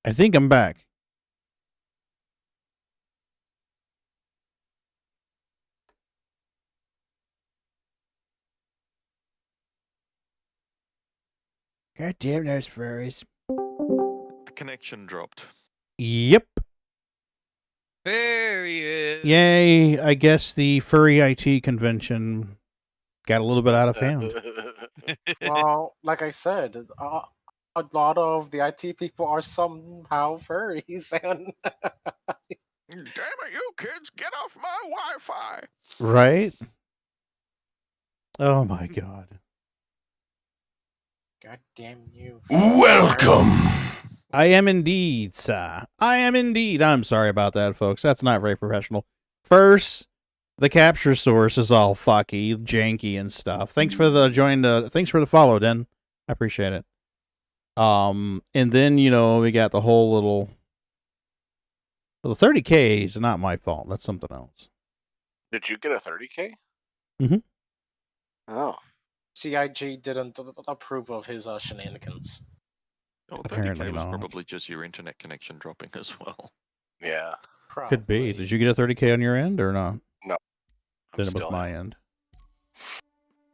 I think I'm back. God damn those furries. The connection dropped. Yep. There he is. Yay. I guess the furry IT convention got a little bit out of hand. Well, like I said, a lot of the IT people are somehow furries, and Damn it, you kids, get off my Wi-Fi. Right? Oh my god. God damn you. Welcome. I am indeed, sir. I am indeed. I'm sorry about that, folks. That's not very professional. First, the capture source is all fucky, janky, and stuff. Thanks for the thanks for the follow, Den. I appreciate it. And then, you know, we got the whole little. Well, the 30K is not my fault. That's something else. Did you get a 30K? Mhm. Oh. CIG didn't approve of his shenanigans. Oh, Apparently 30K was not. probably just your internet connection dropping as well. Yeah. Could be. Did you get a 30K on your end or not? No. Then it was my end.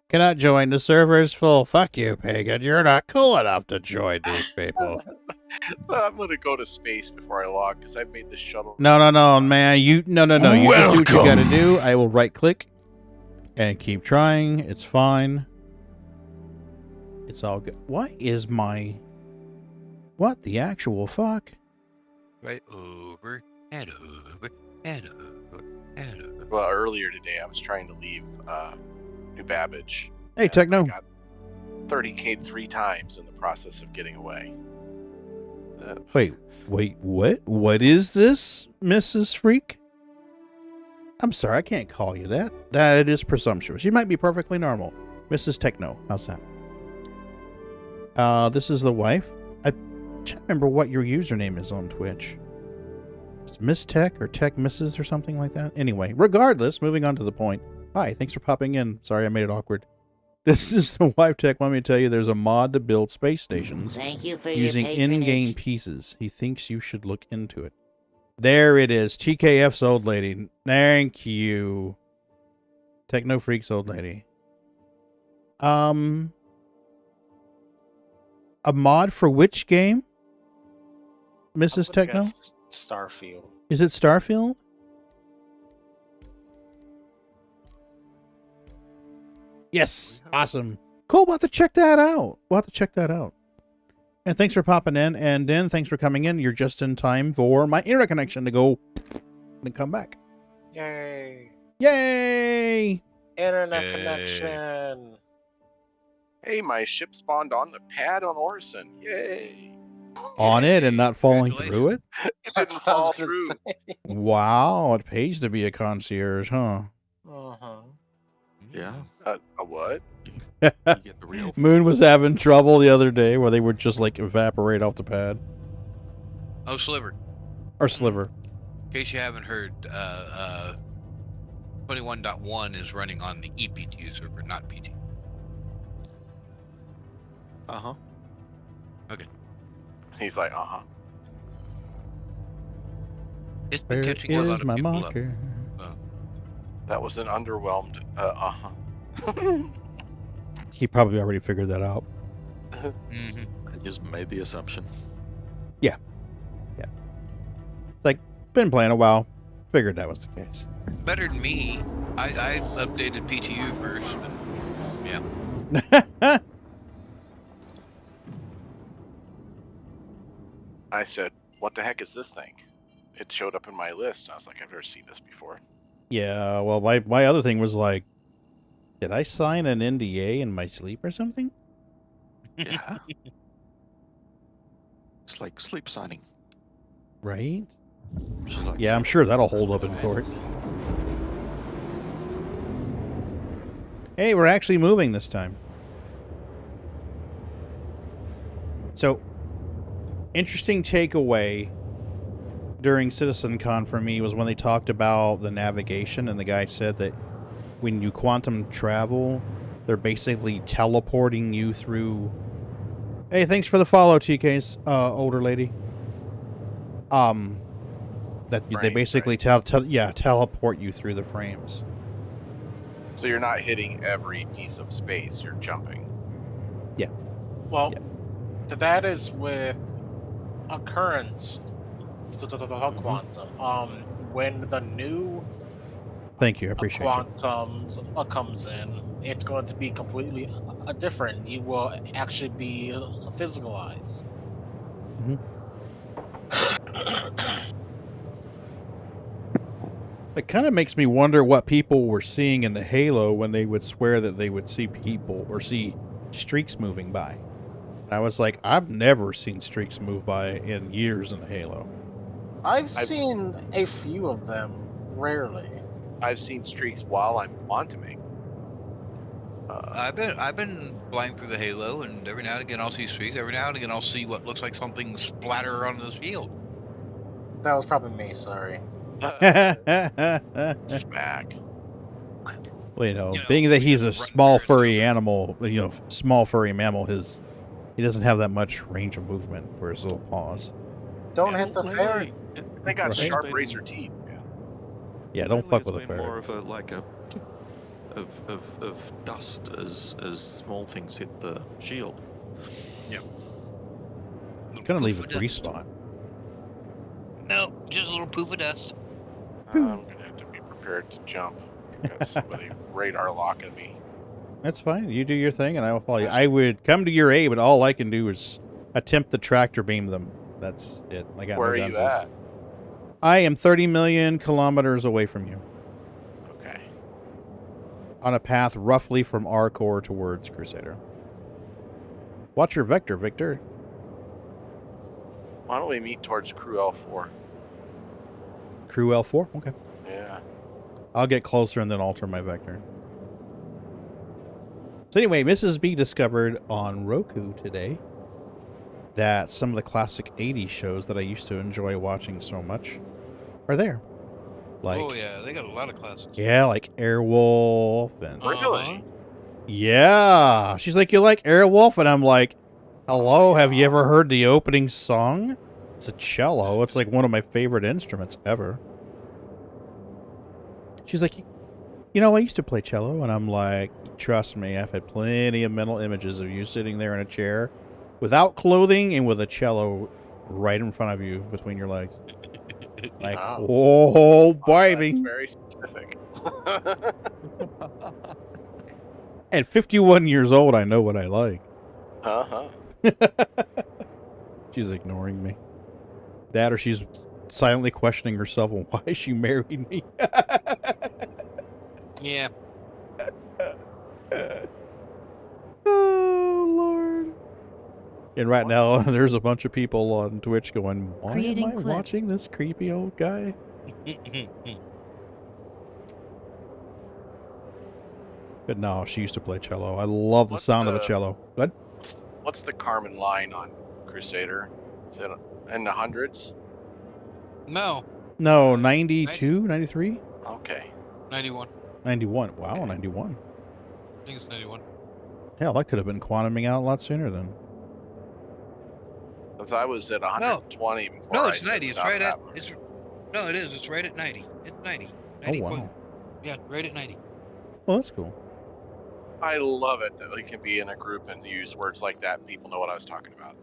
Cannot join. The server is full. Fuck you, pagan. You're not cool enough to join these people. I'm gonna go to space before I log because I've made this shuttle. No, man. No. You just do what you gotta do. I will right click and keep trying. It's fine. It's all good. Why is my... What the actual fuck? Right over and over and over and over. Well, earlier today I was trying to leave New Babbage. Hey, and Techno. I got 30K'd 3 times in the process of getting away. Wait, what? What is this, Mrs. Freak? I'm sorry, I can't call you that. That is presumptuous. You might be perfectly normal. Mrs. Techno, how's that? This is the wife. I can't remember what your username is on Twitch. It's Miss Tech or Tech Mrs. or something like that. Anyway, regardless, moving on to the point. Hi, thanks for popping in. Sorry I made it awkward. This is the wife tech. Let me tell you, there's a mod to build space stations using in-game pieces. He thinks you should look into it. There it is. TKF's old lady. Thank you. Techno Freak's old lady. A mod for which game? Mrs. Techno? Starfield. Is it Starfield? Yes. Awesome. Cool. We'll have to check that out. And thanks for popping in. And then thanks for coming in. You're just in time for my internet connection to go and come back. Yay. Yay. Internet connection. Hey, my ship spawned on the pad on Orison. Yay. On it and not falling through it? It didn't fall through. Wow. It pays to be a concierge, huh? Uh-huh. Yeah. A what? You get the real Moon was having trouble the other day where they would just like evaporate off the pad. Oh, Sliver. Or Sliver. In case you haven't heard, 21.1 is running on the E-PTU server, not PTU. Uh-huh. Okay. He's like, uh-huh. It's been Where catching a lot is of my people marker? up. So. That was an underwhelmed, uh-huh. He probably already figured that out. Mm-hmm. I just made the assumption. Yeah. It's like, been playing a while. Figured that was the case. Better than me. I updated PTU first. And, yeah. I said, what the heck is this thing? It showed up in my list. I was like, I've never seen this before. Yeah, well, my other thing was like, did I sign an NDA in my sleep or something? Yeah. It's like sleep signing. Right? Which is like Yeah, I'm sure that'll hold up in court. Hey, we're actually moving this time. So, interesting takeaway during CitizenCon for me was when they talked about the navigation, and the guy said that when you quantum travel, they're basically teleporting you through... Hey, thanks for the follow, TK's older lady. That they Frames, basically right? teleport you through the frames. So you're not hitting every piece of space, you're jumping. Well, Yeah. that is with occurrence quantum. When the new Thank you, I appreciate you. quantum comes in, it's going to be completely different. You will actually be physicalized. Mhm. It kind of makes me wonder what people were seeing in the Halo when they would swear that they would see people or see streaks moving by. And I was like, I've never seen streaks move by in years in the Halo. I've seen a few of them, rarely. I've seen streaks while I'm quantuming. I've been flying through the Halo, and every now and again I'll see streaks. Every now and again I'll see what looks like something splatter on this field. That was probably me, sorry. Smack. Well, you know, You know, being that we he's just a run small past furry over. animal, small furry mammal, he doesn't have that much range of movement for his little paws. Don't Yeah. hit the ferret. They got Right. sharp Been- razor teeth, man. Yeah, don't Lately fuck with a it's been more ferret. of a like a of dust as small things hit the shield. Gonna leave a Poof of grease dust. spot. No, just a little poof of dust. I'm gonna have to be prepared to jump. Got somebody radar locking me. That's fine. You do your thing, and I will follow you. I would come to your aid, but all I can do is attempt to tractor beam them. That's it. I got Where no are guns. you at? I am 30 million kilometers away from you, Okay. on a path roughly from our core towards Crusader. Watch your vector, Victor. Why don't we meet towards Crew L4? Crew L4? Okay. Yeah. I'll get closer and then alter my vector. So anyway, Mrs. B discovered on Roku today that some of the classic 80s shows that I used to enjoy watching so much are there. Like, Oh yeah, they got a lot of classics. yeah, like Airwolf and Really? yeah. She's like, you like Airwolf? And I'm like, hello, have you ever heard the opening song? It's a cello. It's like one of my favorite instruments ever. She's like, I used to play cello. And I'm like, trust me, I've had plenty of mental images of you sitting there in a chair without clothing and with a cello right in front of you between your legs. Like, Oh. oh, That's baby. very specific. At 51 years old, I know what I like. Uh-huh. She's ignoring me. That or she's silently questioning herself on why she married me. Yeah. Oh, Lord. And right now, there's a bunch of people on Twitch going, why Creating am I clip. watching this creepy old guy? But no, she used to play cello. I love the What's sound of a the- cello. Good? What's the Carmen line on Crusader? Is it in the hundreds? No, No, 92, 93? Okay. 91. 91. Wow, 91. I think it's 91. Hell, I could have been quantuming out a lot sooner then. Because I was at 120 before No, I it's said 90. It's stop right at. that. It's no, it is. It's right at 90. It's 90. Oh, 90 wow. point- Yeah, right at 90. Well, that's cool. I love it that we can be in a group and use words like that and people know what I was talking about.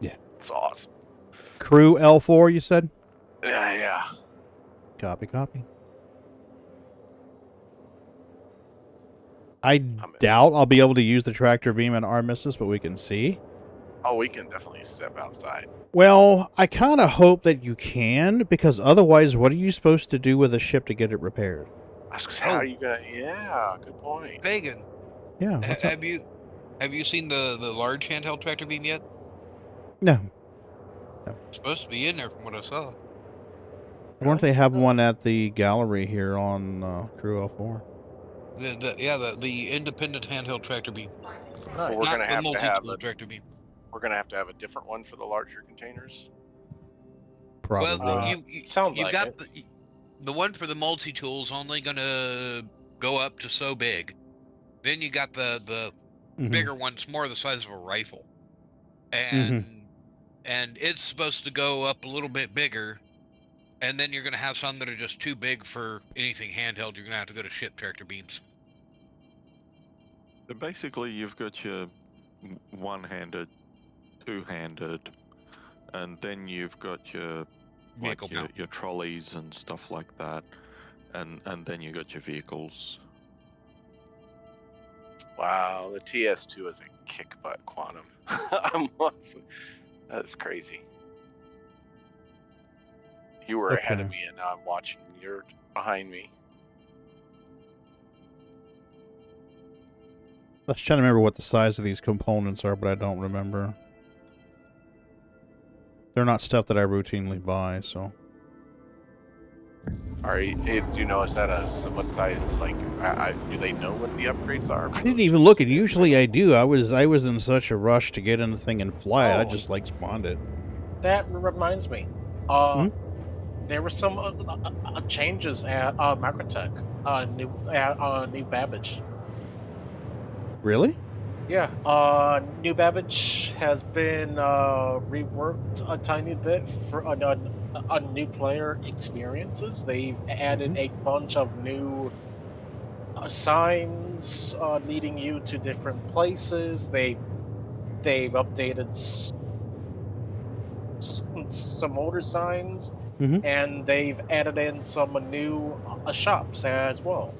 Yeah. It's awesome. Crew L4, you said? Yeah. Copy, copy. I doubt I'll be able to use the tractor beam and Armistice, but we can see. Oh, we can definitely step outside. Well, I kind of hope that you can, because otherwise, what are you supposed to do with a ship to get it repaired? How are you gonna? Yeah, good point. Pagan, Yeah. what's up? have you seen the large handheld tractor beam yet? No. It's supposed to be in there from what I saw. Why don't they have one at the gallery here on Crew L4? The independent handheld tractor beam. So we're Not gonna the have to have multi-tool a, tractor beam. we're gonna have to have a different one for the larger containers. Probably. Well, you sounds you like got it. the one for the multi-tool's only gonna go up to so big. Then you got the Mhm. bigger one's more the size of a rifle, and and it's supposed to go up a little bit bigger, and then you're going to have some that are just too big for anything handheld. You're going to have to go to ship tractor beams. So basically, you've got your one-handed, two-handed, and then you've got your Vehicle mount. your trolleys and stuff like that, and then you got your vehicles. Wow, the TS2 is a kick butt quantum. That's crazy. You were ahead of Okay. me, and now I'm watching. You're behind me. I was trying to remember what the size of these components are, but I don't remember. They're not stuff that I routinely buy, so. Do you notice that? What size? Like, do they know what the upgrades are? I didn't even look, and usually I do. I was in such a rush to get in the thing and fly it. I just like spawned it. That reminds me. There were some changes at Microtech. New Babbage. Really? Yeah. New Babbage has been reworked a tiny bit for a new player experiences. They've added a bunch of new signs leading you to different places. They've updated some older signs, and they've added in some new shops as well.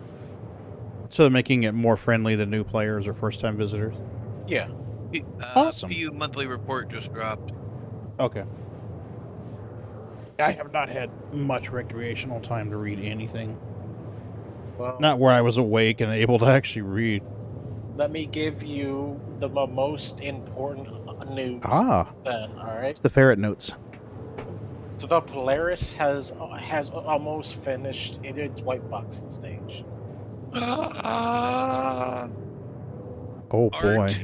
So they're making it more friendly to new players or first-time visitors? Yeah. Awesome. PU monthly report just dropped. Okay. I have not had much recreational time to read anything. Well, Not where I was awake and able to actually read. let me give you the most important news. Ah, Then, all right. it's the ferret notes. So the Polaris has almost finished its white boxing stage. Oh boy. Art.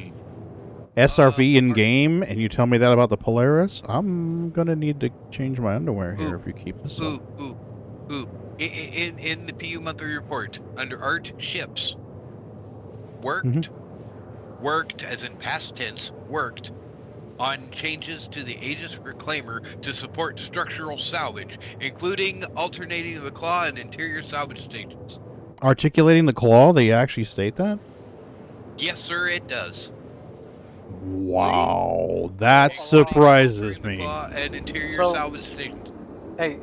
SRV in game, and you tell me that about the Polaris? I'm gonna need to change my underwear here if you keep this up. In the PU monthly report, under art ships, worked as in past tense, worked on changes to the Aegis Reclaimer to support structural salvage, including alternating the claw and interior salvage stations. Articulating the claw? They actually state that? Yes, sir, it does. Wow, that surprises The me. claw and interior So- salvage stations. Hey,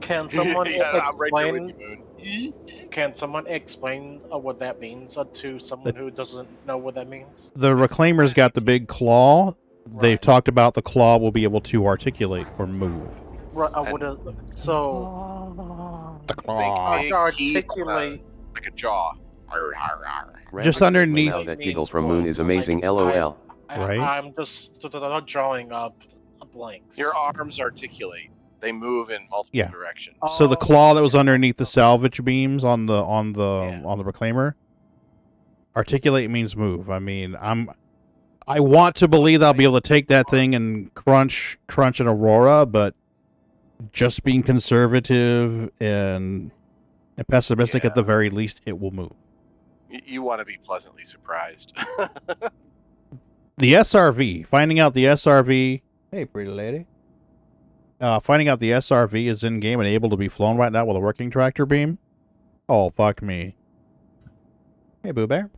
can someone Yeah, I'm right there with explain? you, Moon. Can someone explain what that means to someone who doesn't know what that means? The Reclaimer's got the big claw. They've Right. talked about the claw will be able to articulate or move. Right. So The claw. Big teeth, articulate. like a jaw. Arr, arr, arr. Just underneath- Wow, that giggle from Moon is amazing, lol. Right. I'm just drawing up blanks. Your arms articulate. They move in multiple Yeah. directions. So the Oh, claw that was okay. underneath the salvage beams on the Yeah. Reclaimer, articulate means move. I mean, I want to believe I'll be able to take that thing and crunch an Aurora, but just being conservative and pessimistic at the very least, it will move. You want to be pleasantly surprised. The SRV, finding out the SRV. Hey, pretty lady. Finding out the SRV is in game and able to be flown right now with a working tractor beam. Oh, fuck me. Hey, Boo Bear.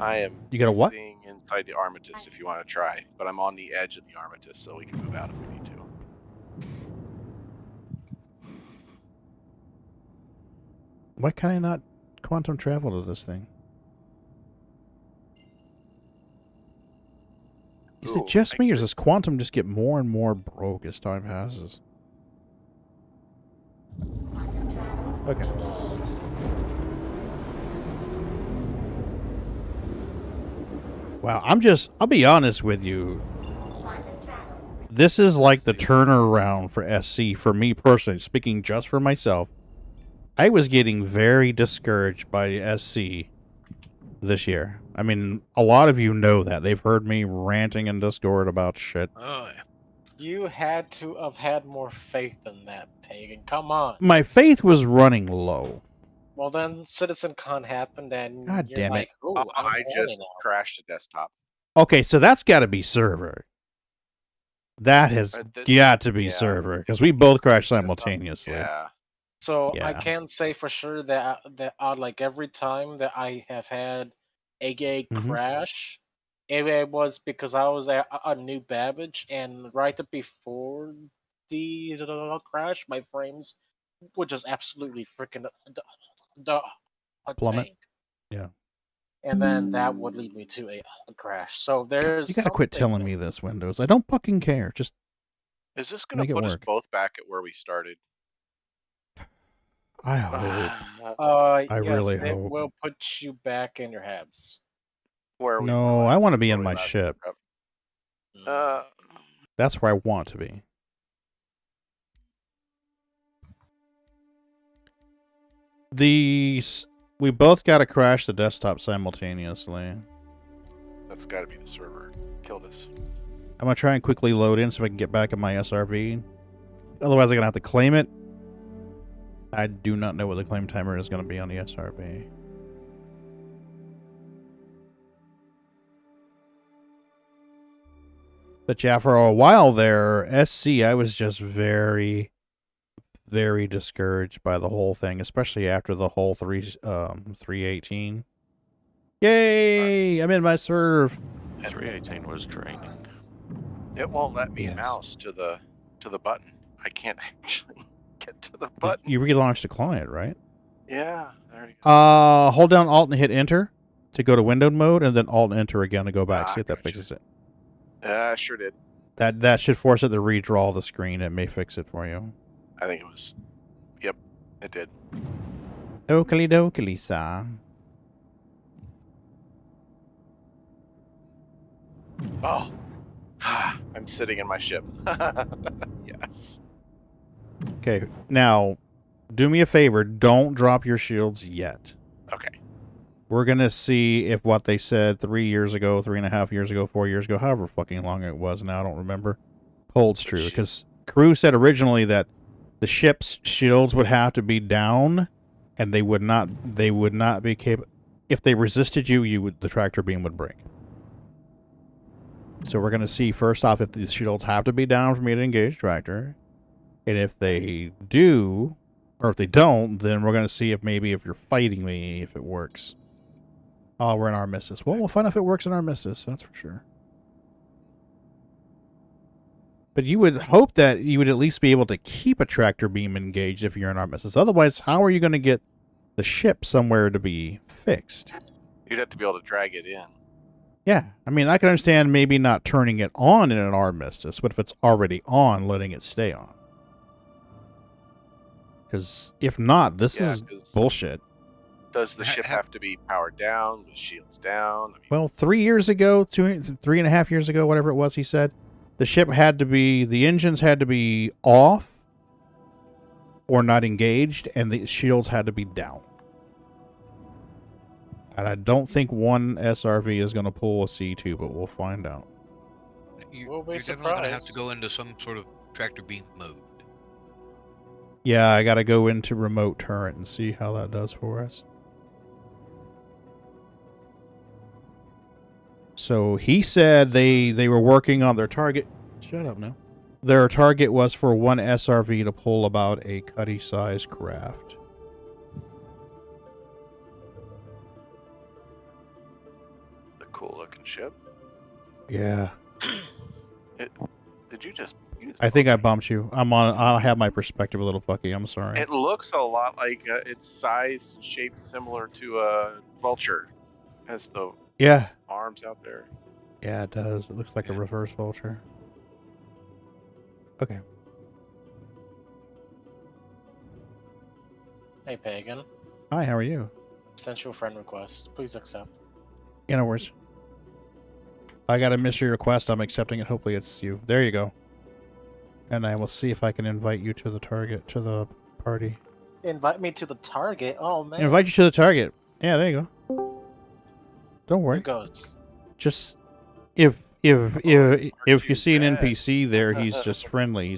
I am You got a what? sitting inside the Armistice if you want to try, but I'm on the edge of the Armistice, so we can move out if we need to. Why can I not quantum travel to this thing? Is Ooh, it just I me, or does this quantum just get more and more broke as time passes? Okay. Wow, I'll be honest with you. This is like the turnaround for SC for me personally, speaking just for myself. I was getting very discouraged by SC this year. I mean, a lot of you know that. They've heard me ranting in Discord about shit. Oh, yeah. You had to have had more faith in that, Pagan. Come on. My faith was running low. Well, then CitizenCon happened, and God you're damn it. like, "Ooh, I'm I horny just now." crashed the desktop. Okay, so that's got to be server. That has This- got to be yeah. server because we both crashed simultaneously. Yeah. So I Yeah. can say for sure that like every time that I have had a Mhm. crash, it was because I was at a New Babbage, and right before the crash, my frames were just absolutely freaking a Plummet. tank. Yeah. And then that would lead me to a crash. So there's You gotta quit something telling me this, Windows. I don't fucking care. Just Is this going Make to it put us work. both back at where we started? I hope. I I yes, really it hope. will put you back in your habs. Where we No, were I last- want to be where in we my last ship. broke up. That's where I want to be. We both got to crash the desktop simultaneously. That's got to be the server. Killed us. I'm gonna try and quickly load in so I can get back in my SRV. Otherwise, I'm gonna have to claim it. I do not know what the claim timer is gonna be on the SRV. But yeah, for a while there, SC, I was just very, very discouraged by the whole thing, especially after the whole 318. Yay! I'm in my serve. 318 was draining. It won't let me Yes. mouse to the button. I can't actually get to the button. You relaunched the client, right? Yeah, there you go. Hold down Alt and hit Enter to go to windowed mode, and then Alt and Enter again to go back. Ah, See if that gotcha. fixes it. I sure did. That should force it to redraw the screen. It may fix it for you. I think it was. Yep, it did. Oakley dokley, sir. Oh, I'm sitting in my ship. Yes. Okay, now, do me a favor. Don't drop your shields yet. Okay. We're going to see if what they said 3 years ago, 3.5 years ago, 4 years ago, however fucking long it was now, I don't remember, holds true. Because Crew said originally that the ship's shields would have to be down, and they would not be capable. If they resisted you, the tractor beam would break. So we're going to see first off if the shields have to be down for me to engage tractor. And if they do, or if they don't, then we're going to see if maybe if you're fighting me, if it works. Oh, we're in Armistice. Well, we'll find out if it works in Armistice, that's for sure. But you would hope that you would at least be able to keep a tractor beam engaged if you're in Armistice. Otherwise, how are you going to get the ship somewhere to be fixed? You'd have to be able to drag it in. Yeah, I mean, I can understand maybe not turning it on in an Armistice, but if it's already on, letting it stay on. Because if not, this is 'cause bullshit. Does the ship have to be powered down with shields down? I mean, Well, 3 years ago, 3.5 years ago, whatever it was, he said, the ship had to be, the engines had to be off or not engaged, and the shields had to be down. And I don't think one SRV is going to pull a C2, but we'll find out. We'll be You're definitely going to have to surprised. go into some sort of tractor beam mode. Yeah, I got to go into remote turret and see how that does for us. So he said they were working on their target. Shut up now. Their target was for one SRV to pull about a Cuddy-sized craft. the cool looking ship. Yeah. Did you just? I think I bumped you. I'll have my perspective a little fucky. I'm sorry. It looks a lot like it's sized and shaped similar to a vulture. Has the Yeah. arms out there. Yeah, it does. It looks like a reverse vulture. Okay. Hey, Pagan. Hi, how are you? Sent you a friend request. Please accept. Yeah, no worries. I got a mystery request. I'm accepting it. Hopefully it's you. There you go. And I will see if I can invite you to the to the party. Invite me to the target? Oh, man. Invite you to the target. Yeah, there you go. Don't worry. Here goes. Just if you see an bad. NPC there, he's just friendly.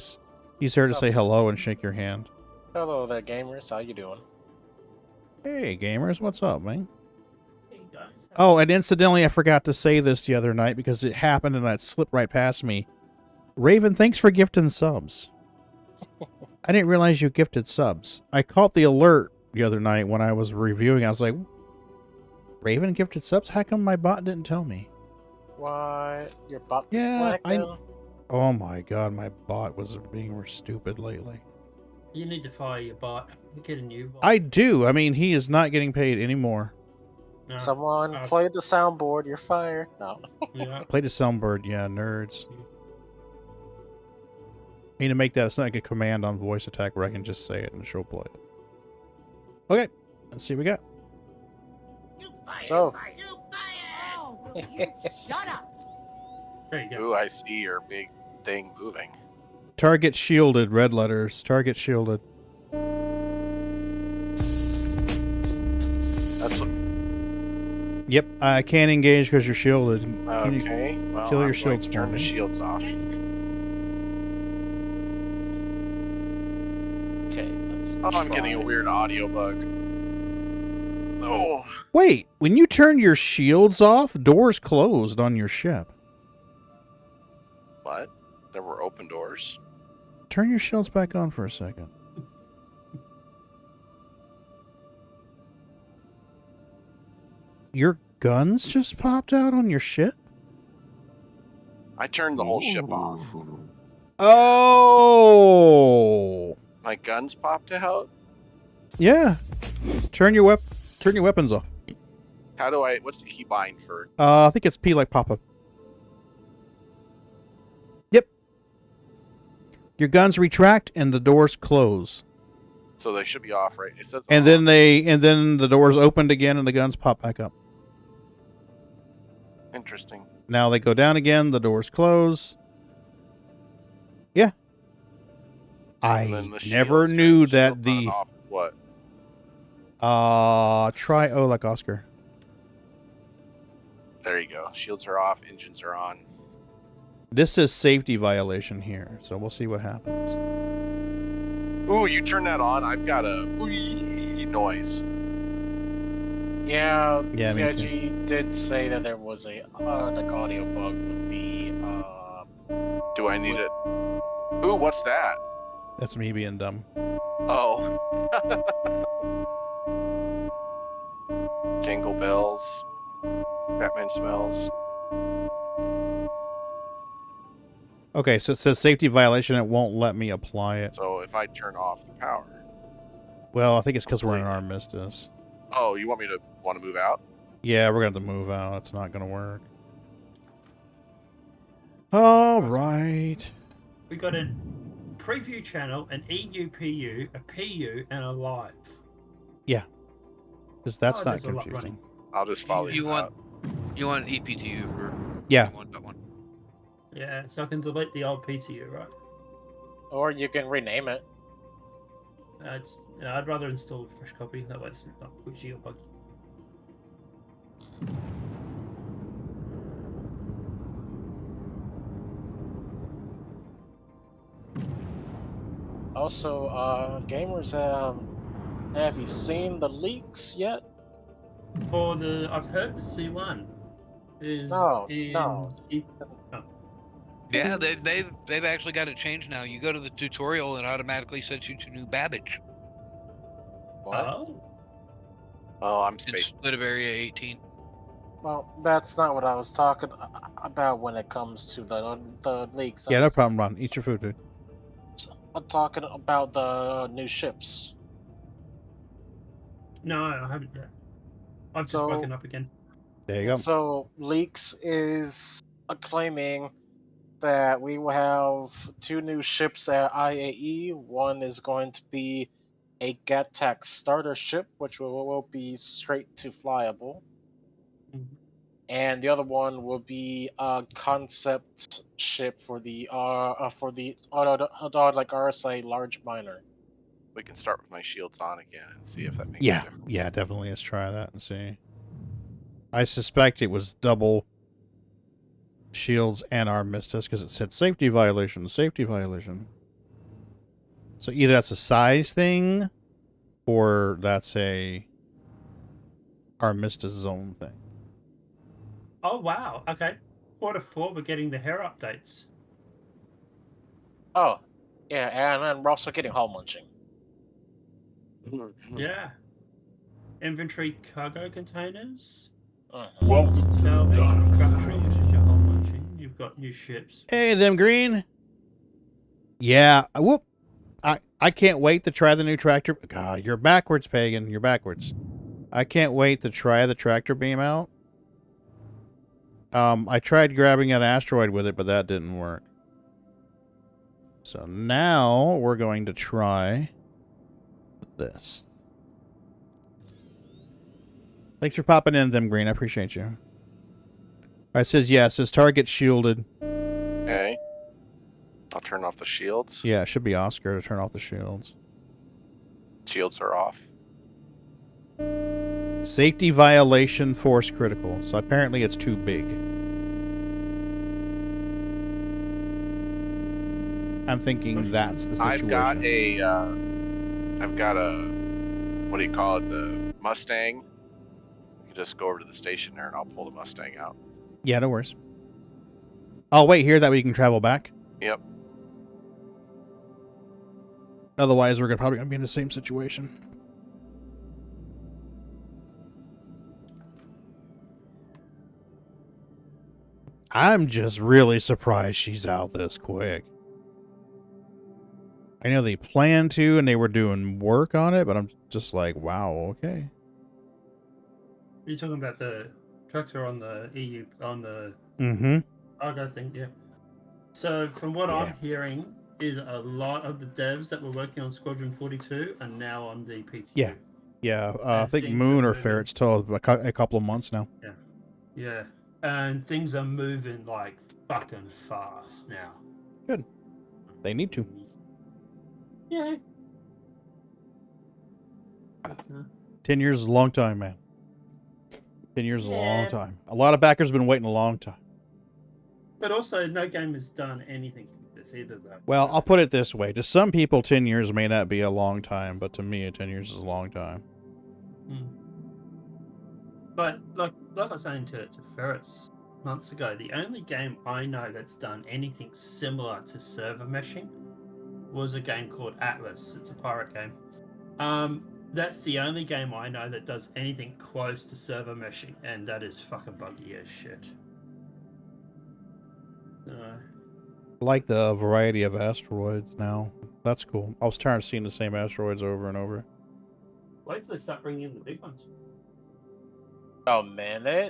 He's there to say hello and shake your hand. Hello there, gamers. How you doing? Hey, gamers, what's up, man? Hey guys, Oh, and incidentally, I forgot to say this the other night because it happened and it slipped right past me. Raven, thanks for gifting subs. I didn't realize you gifted subs. I caught the alert the other night when I was reviewing. I was like, Raven gifted subs? How come my bot didn't tell me? What? Your bot Yeah, slacking? Oh my god, my bot was being stupid lately. You need to fire your bot. Get a new bot. I do. I mean, he is not getting paid anymore. No. Someone played the soundboard. You're fired. No. Yeah. Played a soundboard, yeah, nerds. I need to make that it's not like a command on voice attack where I can just say it and she'll play it. Okay, let's see what we got. So. Shut up. There you go. Ooh, I see your big thing moving. Target shielded, red letters. Target shielded. That's what. Yep, I can't engage because you're shielded. Okay. Well, kill your I'm going shields to for turn me. the shields off. Okay, let's Oh, I'm getting a weird audio bug. Oh. Wait, when you turn your shields off, doors closed on your ship. What? There were open doors? Turn your shields back on for a second. Your guns just popped out on your ship? I turned the whole ship off. Oh! My guns popped out? Yeah. Turn your weapons off. How do I... What's the keybind for... I think it's P like Papa. Yep. Your guns retract and the doors close. So they should be off, right? It says And off. then the doors opened again and the guns pop back up. Interesting. Now they go down again, the doors close. Yeah. And then I the never shields knew are that still the not off. What? try O like Oscar. There you go. Shields are off, engines are on. This is safety violation here, so we'll see what happens. Ooh, you turn that on, I've got a wee noise. Yeah, Yeah, me CIG did say that there was a like audio bug with the Do I need it? Ooh, what's that? That's me being dumb. Oh. Jingle bells. Batman smells. Okay, so it says safety violation. It won't let me apply it. So if I turn off the power. Well, I think it's because we're in armistice. Oh, you want to move out? Yeah, we're going to have to move out. It's not going to work. All right. We got a preview channel, an EUPU, a PU, and a live. Yeah. Because that's not there's a lot confusing. running. I'll just follow You you want out. you want E-PTU for Yeah. 1.1. Yeah, so I can delete the old PTU, right? or you can rename it. I'd rather install a fresh copy. That way it's not pushy or buggy. Also, gamers, have you seen the leaks yet? For I've heard the C1 is No, in no. Yeah, they've actually got it changed now. You go to the tutorial and it automatically sets you to new Babbage What? Oh, Oh, I'm space. instead of Area 18. Well, that's not what I was talking about when it comes to the leaks. Yeah, no problem, Ron. Eat your food, dude. I'm talking about the new ships. no, I haven't yet. I've just So- woken up again. There you go. So leaks is claiming that we will have 2 new ships at IAE. One is going to be a GATTAC starter ship, which will be straight to flyable, Mhm. and the other one will be a concept ship for the like RSA large miner. We can start with my shields on again and see if that makes a Yeah, difference. yeah, definitely. Let's try that and see. I suspect it was double shields and armistice because it said safety violation, safety violation. So either that's a size thing or that's a armistice zone thing. Oh wow. Okay. Q4 we're getting the hair updates. Oh, yeah, and then we're also getting hull munching. Yeah. Inventory cargo containers. Mhm. Salvation structure, which is your hull munching. You've got new ships. Hey, them green. Yeah. Whoop. I can't wait to try the new tractor. God, you're backwards, Pagan. You're backwards. I can't wait to try the tractor beam out. I tried grabbing an asteroid with it, but that didn't work. So now we're going to try this. Thanks for popping in, them green. I appreciate you. All right, it says yes. It says target shielded. Okay. I'll turn off the shields. Yeah, it should be Oscar to turn off the shields. Shields are off. Safety violation, force critical. So apparently it's too big. I'm thinking that's the situation. I've got a, what do you call it? The Mustang. You can just go over to the station there and I'll pull the Mustang out. Yeah, no worries. I'll wait here that we can travel back. Yep. Otherwise, we're probably going to be in the same situation. I'm just really surprised she's out this quick. I know they planned to and they were doing work on it, but I'm just like, wow, okay. You're talking about the tractor on the EU, on the Argo thing, yeah. So from what I'm hearing is a lot of the devs that were working on Squadron 42 are now on the PTU. Yeah. Yeah, I think Moon or Ferret's told a couple of months now. Yeah. Yeah. And things are moving like fucking fast now. Good. They need to. Yeah. 10 years is a long time, man. 10 years is a long time. A lot of backers have been waiting a long time. But also, no game has done anything like this either, though. Well, I'll put it this way. To some people, 10 years may not be a long time, but to me, 10 years is a long time. But like I was saying to Ferris months ago, the only game I know that's done anything similar to server meshing was a game called Atlas. It's a pirate game. That's the only game I know that does anything close to server meshing, and that is fucking buggy as shit. I like the variety of asteroids now. That's cool. I was tired of seeing the same asteroids over and over. Wait till they start bringing in the big ones. Oh man, Yeah,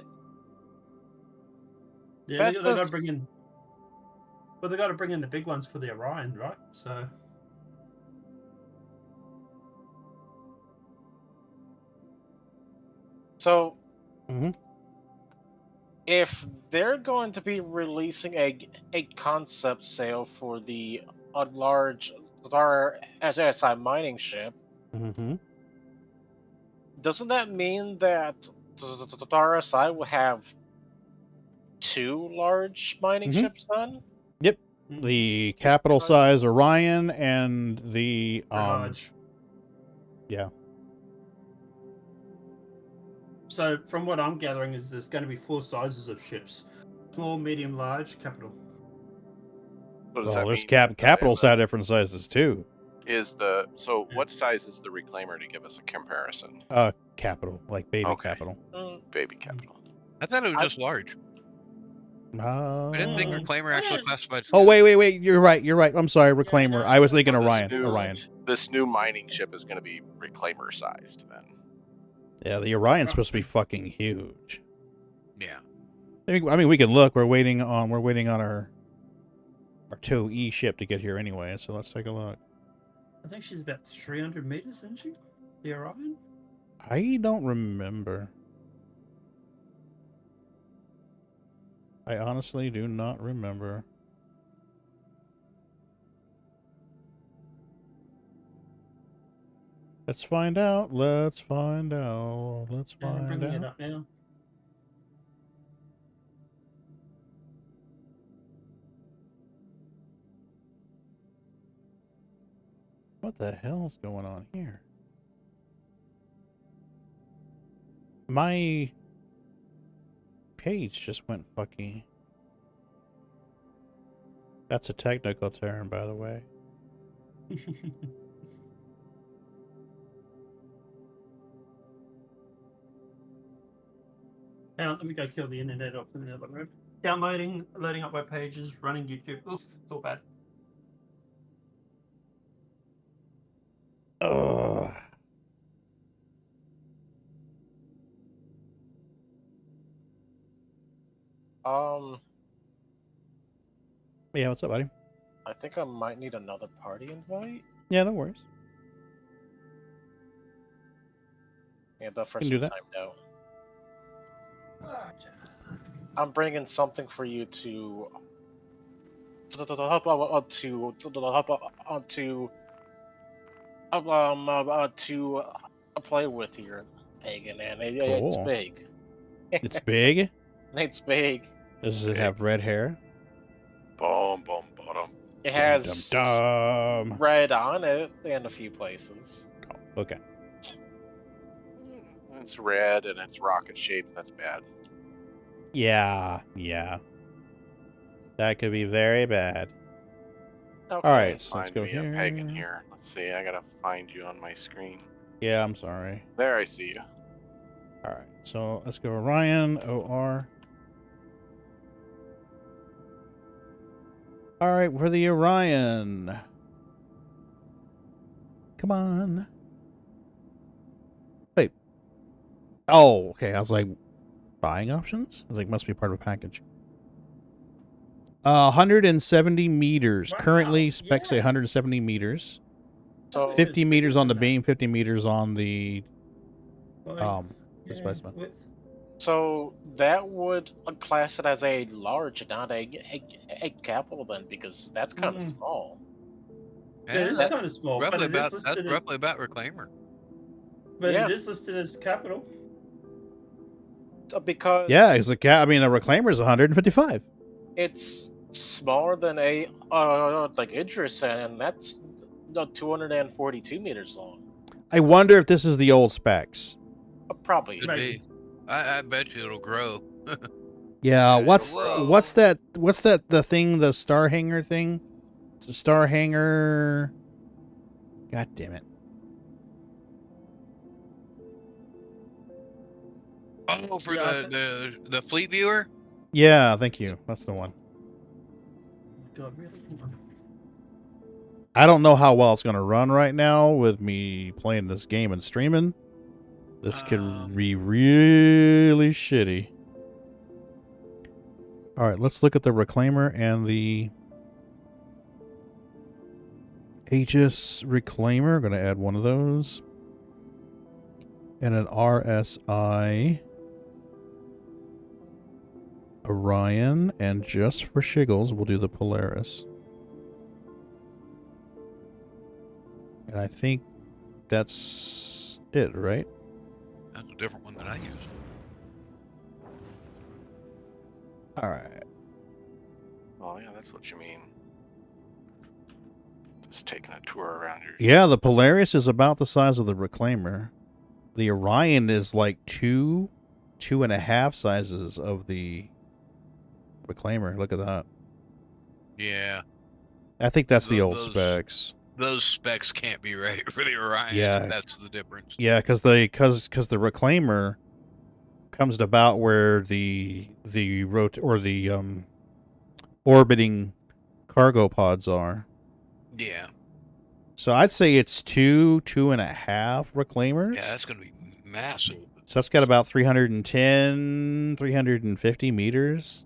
they got to bring in. But they got to bring in the big ones for the Orion, right? So, if they're going to be releasing a concept sale for the large SI mining ship, doesn't that mean that the RSI will have 2 large mining ships then? Yep. The capital size Orion and the yeah. So from what I'm gathering is there's going to be 4 sizes of ships: small, medium, large, capital. Well, there's capital side different sizes too. What size is the reclaimer to give us a comparison? Capital, like baby capital. Baby capital. I thought it was just large. I didn't think reclaimer actually classified. Oh wait! You're right. I'm sorry, reclaimer. I was thinking Orion. This new mining ship is going to be reclaimer sized then. Yeah, the Orion's supposed to be fucking huge. Yeah. I mean, we can look. We're waiting on our 2E ship to get here anyway. So let's take a look. I think she's about 300 meters, isn't she? The Orion? I don't remember. I honestly do not remember. Let's find out. I'm bringing it up now. What the hell's going on here? My page just went fucky. That's a technical term, by the way. Now, let me go kill the internet off in the other room. Downloading, loading up web pages, running YouTube. Oof, it's all bad. Ugh. Yeah, what's up, buddy? I think I might need another party invite. Yeah, no worries. Yeah, but for Can some do that. time now. I'm bringing something for you to play with here, Pagan, and it's Cool. big. It's big. It's big. Does it have red hair? Boom, boom, bottom. It Dum, has dum, dum. red on it in a few places. Oh, okay. It's red and it's rocket shaped. That's bad. Yeah. That could be very bad. Okay. All right, so let's Find go me here. a Pagan here. Let's see. I gotta find you on my screen. Yeah, I'm sorry. There, I see you. All right, so let's go Orion, OR. All right, for the Orion. Come on. Wait. Oh, okay. I was like, buying options? I was like, must be part of a package. 170 meters. Wow, Currently, specs say yeah. 170 meters. So 50 meters on the beam, 50 meters on the displacement. So that would class it as a large, not a capital, then, because that's kind of small. Yeah, it is that's kind of small, roughly but it is about listed as, roughly about Reclaimer. but Yeah. it is listed as capital. Because Yeah, it's like, I mean, a Reclaimer is 155. it's smaller than a like Idris, and that's 242 meters long. I wonder if this is the old specs. Probably. Could Maybe. be. I bet you it'll grow. Yeah, Yeah, what's whoa. the thing, the star hanger thing? The star hanger. God damn it. Oh, for Yeah, the fleet viewer? Yeah, thank you. That's the one. God, really? I don't know how well it's going to run right now with me playing this game and streaming. This could be really shitty. All right, let's look at the Reclaimer and the Aegis Reclaimer. Going to add one of those. And an RSI Orion. And just for shiggles, we'll do the Polaris. And I think that's it, right? That's a different one than I use. All right. Oh yeah, that's what you mean. Just taking a tour around your. Yeah, the Polaris is about the size of the Reclaimer. The Orion is like 2.5 sizes of the Reclaimer. Look at that. Yeah. I think that's the old Those- specs. Those specs can't be right for the Orion. Yeah. That's the difference. Yeah, because the Reclaimer comes to about where the orbiting cargo pods are. Yeah. So I'd say it's 2.5 Reclaimers. Yeah, that's going to be massive. So that's got about 310, 350 meters.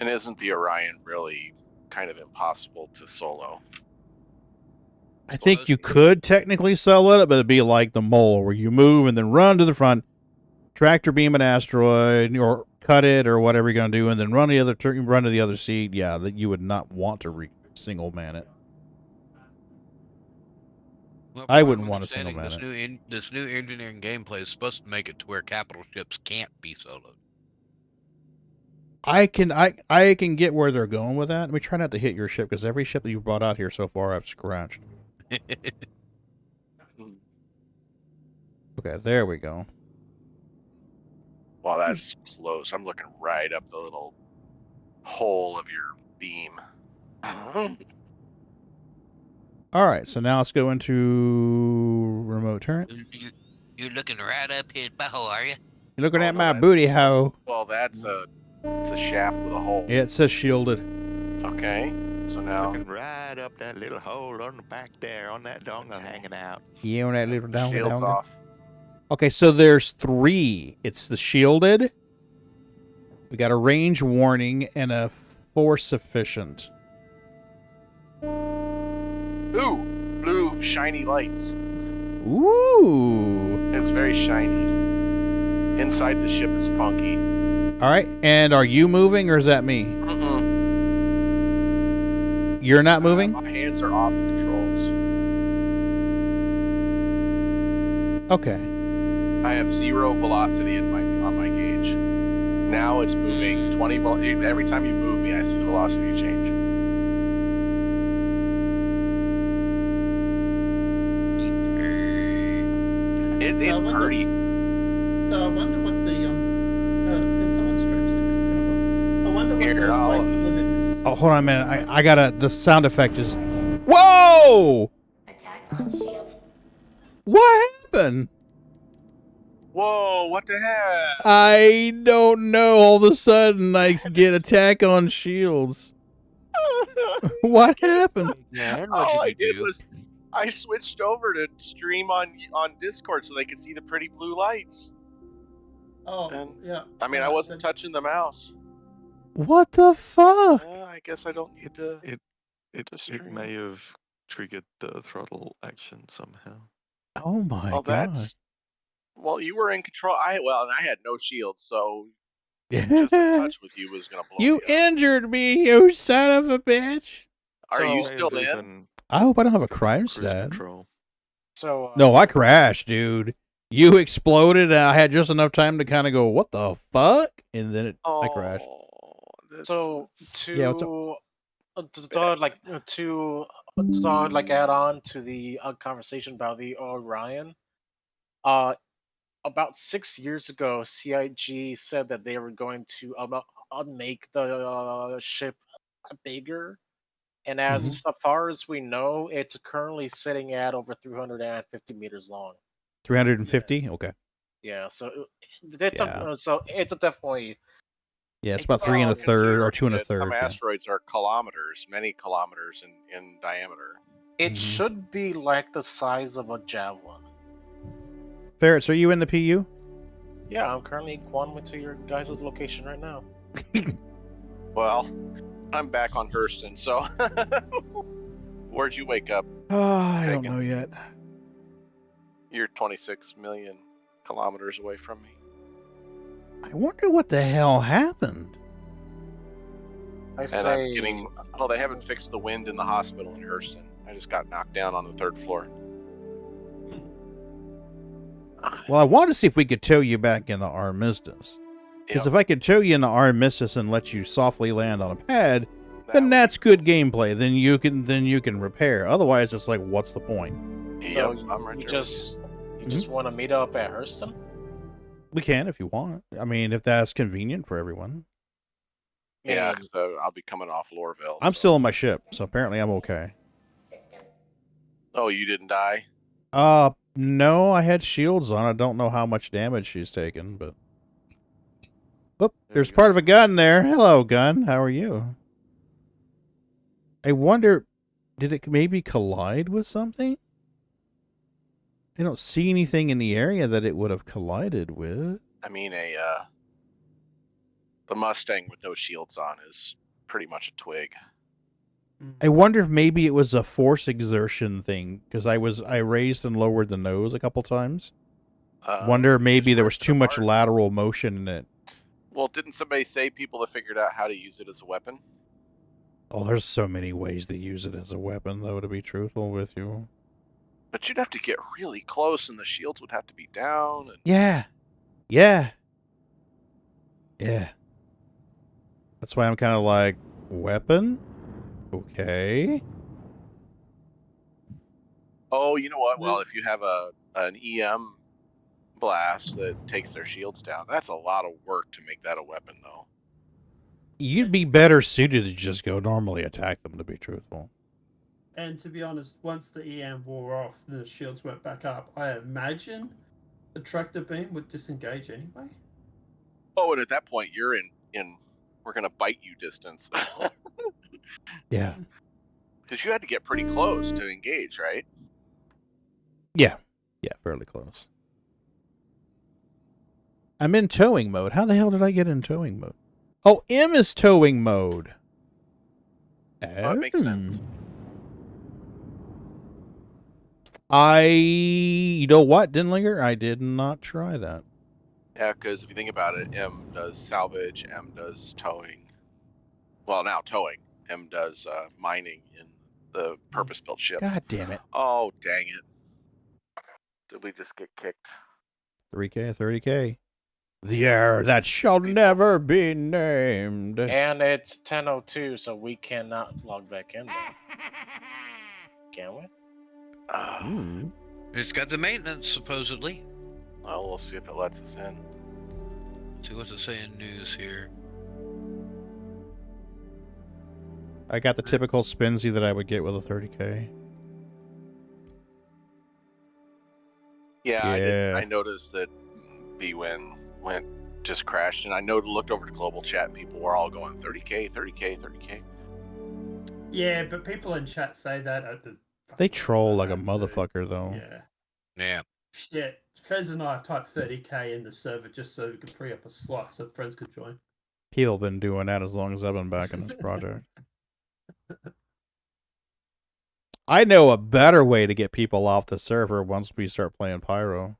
And isn't the Orion really kind of impossible to solo? I think you could technically sell it, but it'd be like the mole, where you move and then run to the front, tractor beam an asteroid, or cut it, or whatever you're gonna do, and then run to the other seat. Yeah, that you would not want to single man it. Well, I from what wouldn't I'm want to single understanding, man it. This new engineering gameplay is supposed to make it to where capital ships can't be soloed. I can get where they're going with that. Let me try not to hit your ship, because every ship that you've brought out here so far, I've scratched. Okay, there we go. Well, that's close. I'm looking right up the little hole of your beam. All right, so now let's go into remote turret. You're looking right up his butthole, are you? You're looking Oh, at no, my that's- booty hole. Well, it's a shaft with a hole. Yeah, it says shielded. Okay, so now Looking right up that little hole on the back there, on that dongle hanging out. Yeah, on that little dongle shield's dongle. off. Okay, so there's 3. It's the shielded. We got a range warning and a force efficient. Ooh, blue shiny lights. Ooh. It's very shiny. Inside the ship is funky. All right, and are you moving or is that me? You're not moving? My hands are off the controls. Okay. I have 0 velocity on my gauge. Now it's moving 20. Every time you move me, I see the velocity change. It's So I wonder- pretty. So I wonder what the can someone stream sync? I wonder what Here, the I'll- limit is. Oh, hold on a minute. I gotta. The sound effect is. Whoa! Attack on shields. What happened? Whoa! What the heck? I don't know. All of a sudden, I get attack on shields. What happened? Yeah, All I did was I switched over to stream on Discord so they could see the pretty blue lights. Oh, And- yeah. I mean, I wasn't touching the mouse. What the fuck? I guess I don't need to. It stream. may have triggered the throttle action somehow. Oh my Well, god. that's. Well, you were in control. And I had no shield, so just a Yeah. touch with you was gonna blow You me up. injured me, you son of a bitch. Are you May still have in? even I hope I don't have a crime cruise stat. control. So No, I crashed, dude. You exploded, and I had just enough time to kind of go, "What the fuck?" And then I crashed. So to Yeah, what's to add on to the conversation about the Orion, about 6 years ago, CIG said that they were going to make the ship bigger, and as far as we know, it's currently sitting at over 350 meters long. 350. Okay. Yeah, so it's Yeah. it's a definitely. Yeah, it's about 3 1/3 or 2 1/3. Some Yeah. asteroids are kilometers, many kilometers in diameter. It Mhm. should be like the size of a javelin. Ferrets, are you in the PU? Yeah, I'm currently quantuming to your guys' location right now. Well, I'm back on Hurston, so where'd you wake up? I don't Megan. know yet. You're 26 million kilometers away from me. I wonder what the hell happened. I And say, I'm getting. Well, they haven't fixed the wind in the hospital in Hurston. I just got knocked down on the 3rd floor. Well, I wanted to see if we could tow you back in the Armistice. Because if I could tow you in the Armistice and let you softly land on a pad, then that's good gameplay. Then you can repair. Otherwise, it's like, what's the point? so I'm right you there. just want to meet up at Hurston? We can if you want. I mean, if that's convenient for everyone. Yeah, so I'll be coming off Lorville. I'm so- still on my ship, so apparently I'm okay. Systems. Oh, you didn't die? No, I had shields on. I don't know how much damage she's taken, but... Oop, there's you go. part of a gun there. Hello, gun. How are you? I wonder, did it maybe collide with something? I don't see anything in the area that it would have collided with. I mean, the Mustang with no shields on is pretty much a twig. I wonder if maybe it was a force exertion thing, because I raised and lowered the nose a couple times. Wonder maybe just there was ripped it too much apart. lateral motion in it. Well, didn't somebody say people have figured out how to use it as a weapon? Oh, there's so many ways to use it as a weapon, though, to be truthful with you. But you'd have to get really close, and the shields would have to be down. And Yeah. Yeah. Yeah. That's why I'm kind of like, weapon? Okay. oh, you know what? Well, if you have an EM blast that takes their shields down. That's a lot of work to make that a weapon, though. You'd be better suited to just go normally attack them, to be truthful. And to be honest, once the EM wore off, the shields went back up. I imagine the tractor beam would disengage anyway. Oh, and at that point, you're in we're gonna bite you distance. Yeah. Because you had to get pretty close to engage, right? Yeah. Yeah, fairly close. I'm in towing mode. How the hell did I get in towing mode? Oh, M is towing mode. That makes sense. You know what, Dinlinger? I did not try that. Yeah, because if you think about it, M does salvage, M does towing. Well, now towing. M does mining in the purpose-built ships. God damn it. Oh, dang it. Did we just get kicked? 3K, 30K. The error that shall never be named. And it's 10:02, so we cannot log back in. Can we? It's got the maintenance, supposedly. Well, we'll see if it lets us in. See what's it saying news here. I got the typical spinsy that I would get with a 30K. Yeah. I noticed that BWin just crashed, and I looked over to global chat, and people were all going 30K, 30K, 30K. Yeah, but people in chat say that at the... They troll like a motherfucker, though. Yeah. Yeah. Shit. Fez and I have typed 30K in the server just so we could free up a slot so friends could join. People have been doing that as long as I've been back in this project. I know a better way to get people off the server once we start playing Pyro.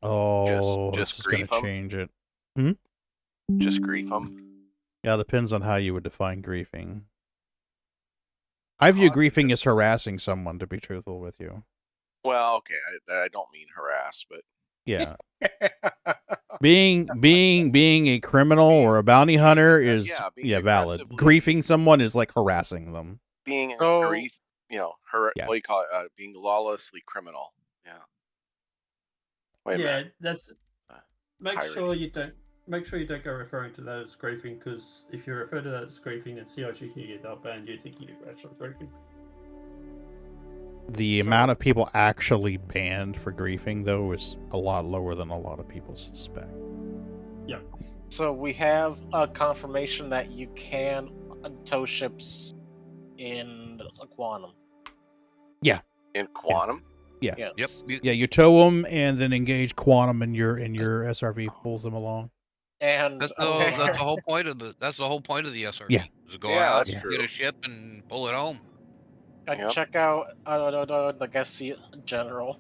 Oh, just this is going grief to 'em? change it. Just grief them. Yeah, depends on how you would define griefing. I view griefing as harassing someone, to be truthful with you. Well, okay, I don't mean harass, but Yeah. being a criminal or a bounty hunter is being valid. aggressively- Griefing someone is like harassing them. being So- grief, what do you call it? Being lawlessly criminal. Yeah. Wait a Yeah, minute. that's... Make Pirating. sure you don't go referring to that as griefing, because if you refer to that as griefing and CIG can get that banned, you think you're actually griefing. The amount of people actually banned for griefing, though, is a lot lower than a lot of people suspect. Yeah. So we have a confirmation that you can tow ships in Quantum. In Quantum? Yeah. Yes. Yep. Yeah, you tow them and then engage Quantum, and your SRV pulls them along. And That's the whole point of the SRV. Yeah. Is to go Yeah, out, that's get true. a ship, and pull it home. Yep. check out the Gessi General.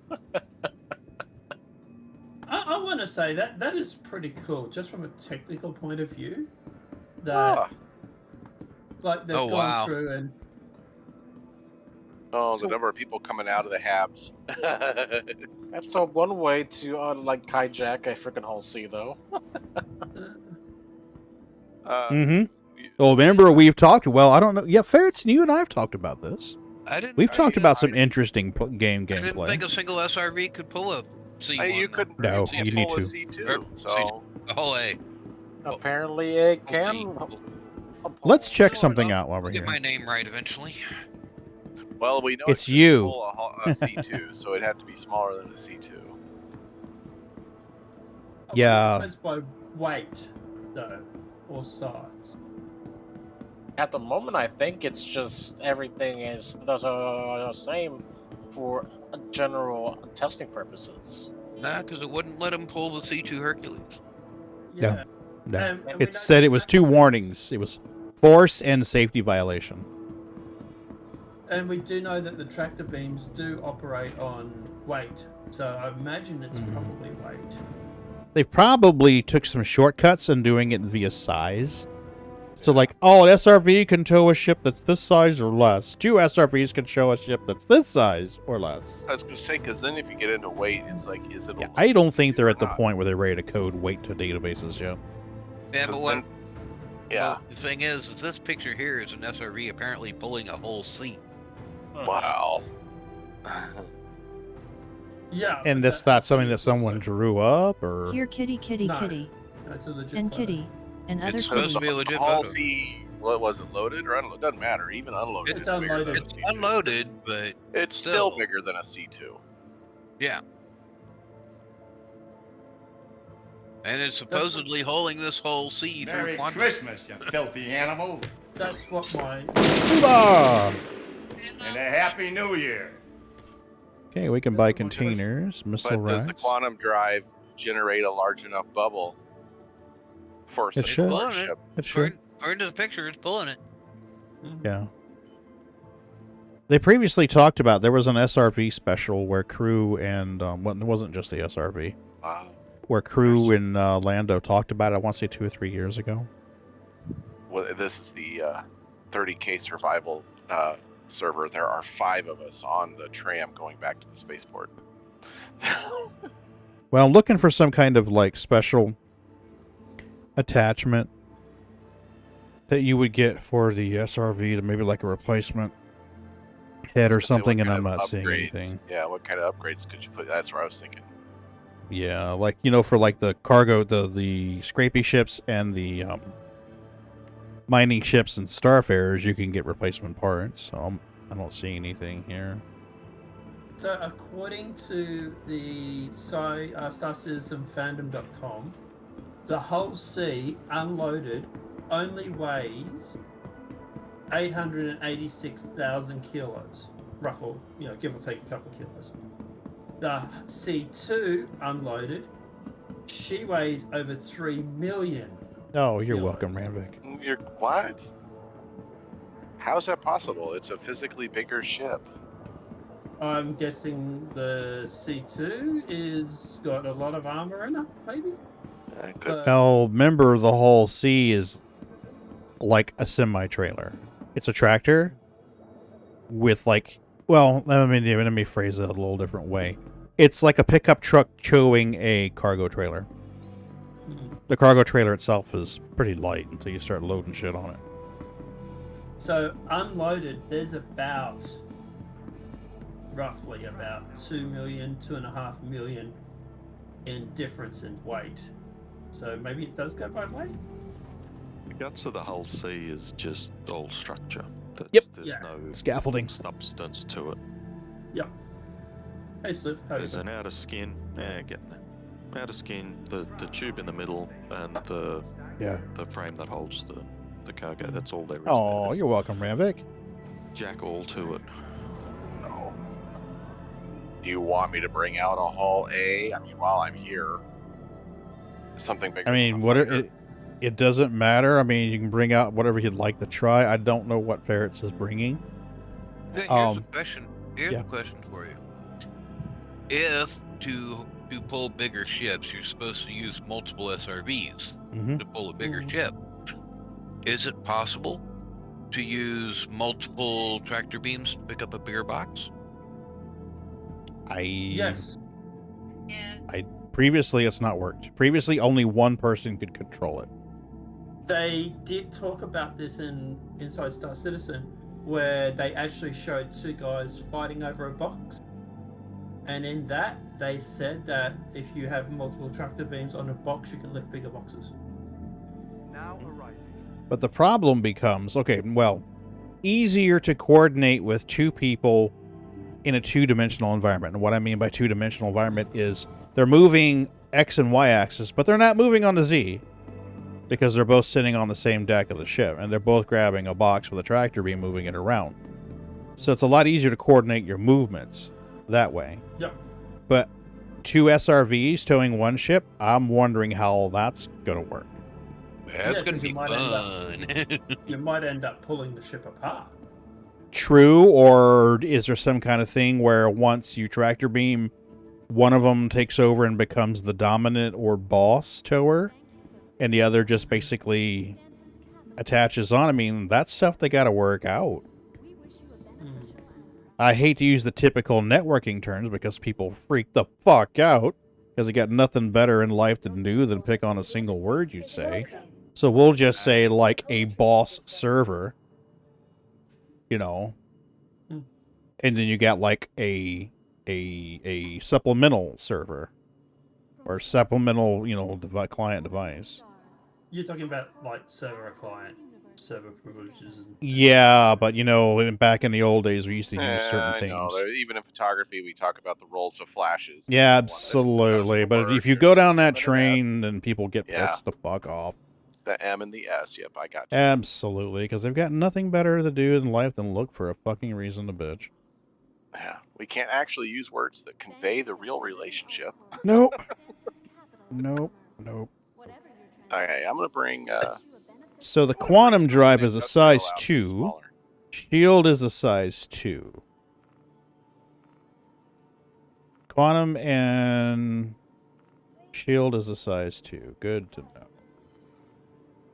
I want to say that is pretty cool, just from a technical point of view. That Ah. like they've Oh, gone wow. through and The number of people coming out of the habs. That's one way to hijack a freaking whole sea, though. Oh, remember we've talked. Well, I don't know. Yeah, Ferrets, you and I have talked about this. We've talked about some interesting I didn't gameplay. think a single SRV could pull a C1. You could No, you you pull need a to. C2, Or so Oh, hey. Apparently, it can. see. Let's check Lord, something I'll- out while I'll we're get here. my name right eventually. well we know It's it can you. pull a C2, so it'd have to be smaller than a C2. Yeah. It's by weight, though, or size. At the moment, I think it's just everything is the same for general testing purposes. Nah, because it wouldn't let him pull the C2 Hercules. No. Yeah. No. And we It know said it was exactly two what it's- warnings. It was force and safety violation. And we do know that the tractor beams do operate on weight, so I imagine it's probably weight. They probably took some shortcuts in doing it via size. So like, oh, an SRV can tow a ship that's this size or less. 2 SRVs can tow a ship that's this size or less. I was going to say, because then if you get into weight, it's like, is it? Yeah, I don't think they're at the not? point where they're ready to code weight to databases yet. Yeah, but Because what? then- Yeah. Well, the thing is this picture here is an SRV apparently pulling a whole sea. Wow. Yeah. And but that's not something that actually looks someone like- drew up, or Here, kitty, kitty, No. kitty, That's a legit and photo. kitty, and other It's supposed to kitty. be a legit Hall photo. C, what was it, loaded or unloaded? Doesn't matter. Even unloaded, It's it's bigger than unloaded. a It's C2. unloaded, but It's still bigger than a C2. yeah. And it's supposedly holding this whole sea through Merry quantum. Christmas, you filthy animal, That's what my. Hoorah! and a Happy New Year. Okay, we can buy containers, missile But does the racks. quantum drive generate a large enough bubble for It such a should. large Pulling it. ship? It should. According to the picture, it's pulling it. Yeah. They previously talked about there was an SRV special where crew and well, it wasn't just the SRV, Wow. where crew and Lando talked about it. I want to say 2 or 3 years ago. Well, this is the 30K survival server. There are 5 of us on the tram going back to the spaceport. Well, I'm looking for some kind of like special attachment that you would get for the SRV to maybe like a replacement head or What something, and kind I'm of not seeing upgrades- anything. Yeah, what kind of upgrades could you put? That's what I was thinking. Yeah, like, you know, for like the cargo, the scrapey ships and the mining ships and starfarers, you can get replacement parts. So I don't see anything here. So, according to the Star Citizen Fandom.com, the Hull C unloaded only weighs 886,000 kilos, roughly, give or take a couple of kilos. The C2 unloaded, she weighs over 3 million. Oh, you're Kilos. welcome, Ranvik. You're what? How is that possible? It's a physically bigger ship. I'm guessing the C2 is got a lot of armor in it, maybe? Now, remember, the Hull C is like a semi-trailer. It's a tractor with like, well, let me phrase it a little different way. It's like a pickup truck towing a cargo trailer. The cargo trailer itself is pretty light until you start loading shit on it. So unloaded, there's roughly about 2.5 million in difference in weight. So maybe it does go by weight. The guts of the Hull C is just all structure. Yep. There's Yeah. no Scaffolding. substance to it. Yep. Hey, Sliv, how you There's doing? an outer skin. Getting there. Outer skin, the tube in the middle, and the frame that holds the cargo. That's all there is. Oh, There's you're welcome, Ranvik. jack all to it. No. Do you want me to bring out a Hull A? I mean, while I'm here, something bigger. I mean, it doesn't matter. I mean, you can bring out whatever you'd like to try. I don't know what Ferrets is bringing. Then here's a question. Here's yeah. a question for you. If to pull bigger ships, you're supposed to use multiple SRVs to pull a bigger ship. Is it possible to use multiple tractor beams to pick up a bigger box? Yes. Previously, it's not worked. Previously, only one person could control it. They did talk about this in Inside Star Citizen, where they actually showed 2 guys fighting over a box. And in that, they said that if you have multiple tractor beams on a box, you can lift bigger boxes. But the problem becomes, easier to coordinate with 2 people in a 2-dimensional environment. And what I mean by 2-dimensional environment is they're moving X and Y axis, but they're not moving on the Z because they're both sitting on the same deck of the ship, and they're both grabbing a box with a tractor beam moving it around. So it's a lot easier to coordinate your movements that way. Yep. But 2 SRVs towing one ship, I'm wondering how that's going to work. That's Yeah, gonna 'cause be you might fun. You might end up pulling the ship apart. True, or is there some kind of thing where once you tractor beam, one of them takes over and becomes the dominant or boss tower, and the other just basically attaches on? I mean, that's stuff they got to work out. I hate to use the typical networking terms because people freak the fuck out because they got nothing better in life to do than pick on a single word you say. So we'll just say like a boss server, and then you got like a a supplemental server or supplemental, client device. You're talking about like server client, server privileges. Yeah, but back in the old days, we used to use certain I know. things. Even in photography, we talk about the roles of flashes. Yeah, There's one that absolutely. does the But work, if you there's go the down M that and an S. train, then people get Yeah. pissed the fuck off. The M and the S. Yep, I got you. Absolutely, because they've got nothing better to do in life than look for a fucking reason to bitch. Yeah, we can't actually use words that convey the real relationship. Nope. Nope. Nope. Okay, I'm gonna bring. So the I'm gonna quantum bring drive something is a industrial size out 2. smaller. Shield is a size 2. Quantum and shield is a size 2. Good to know.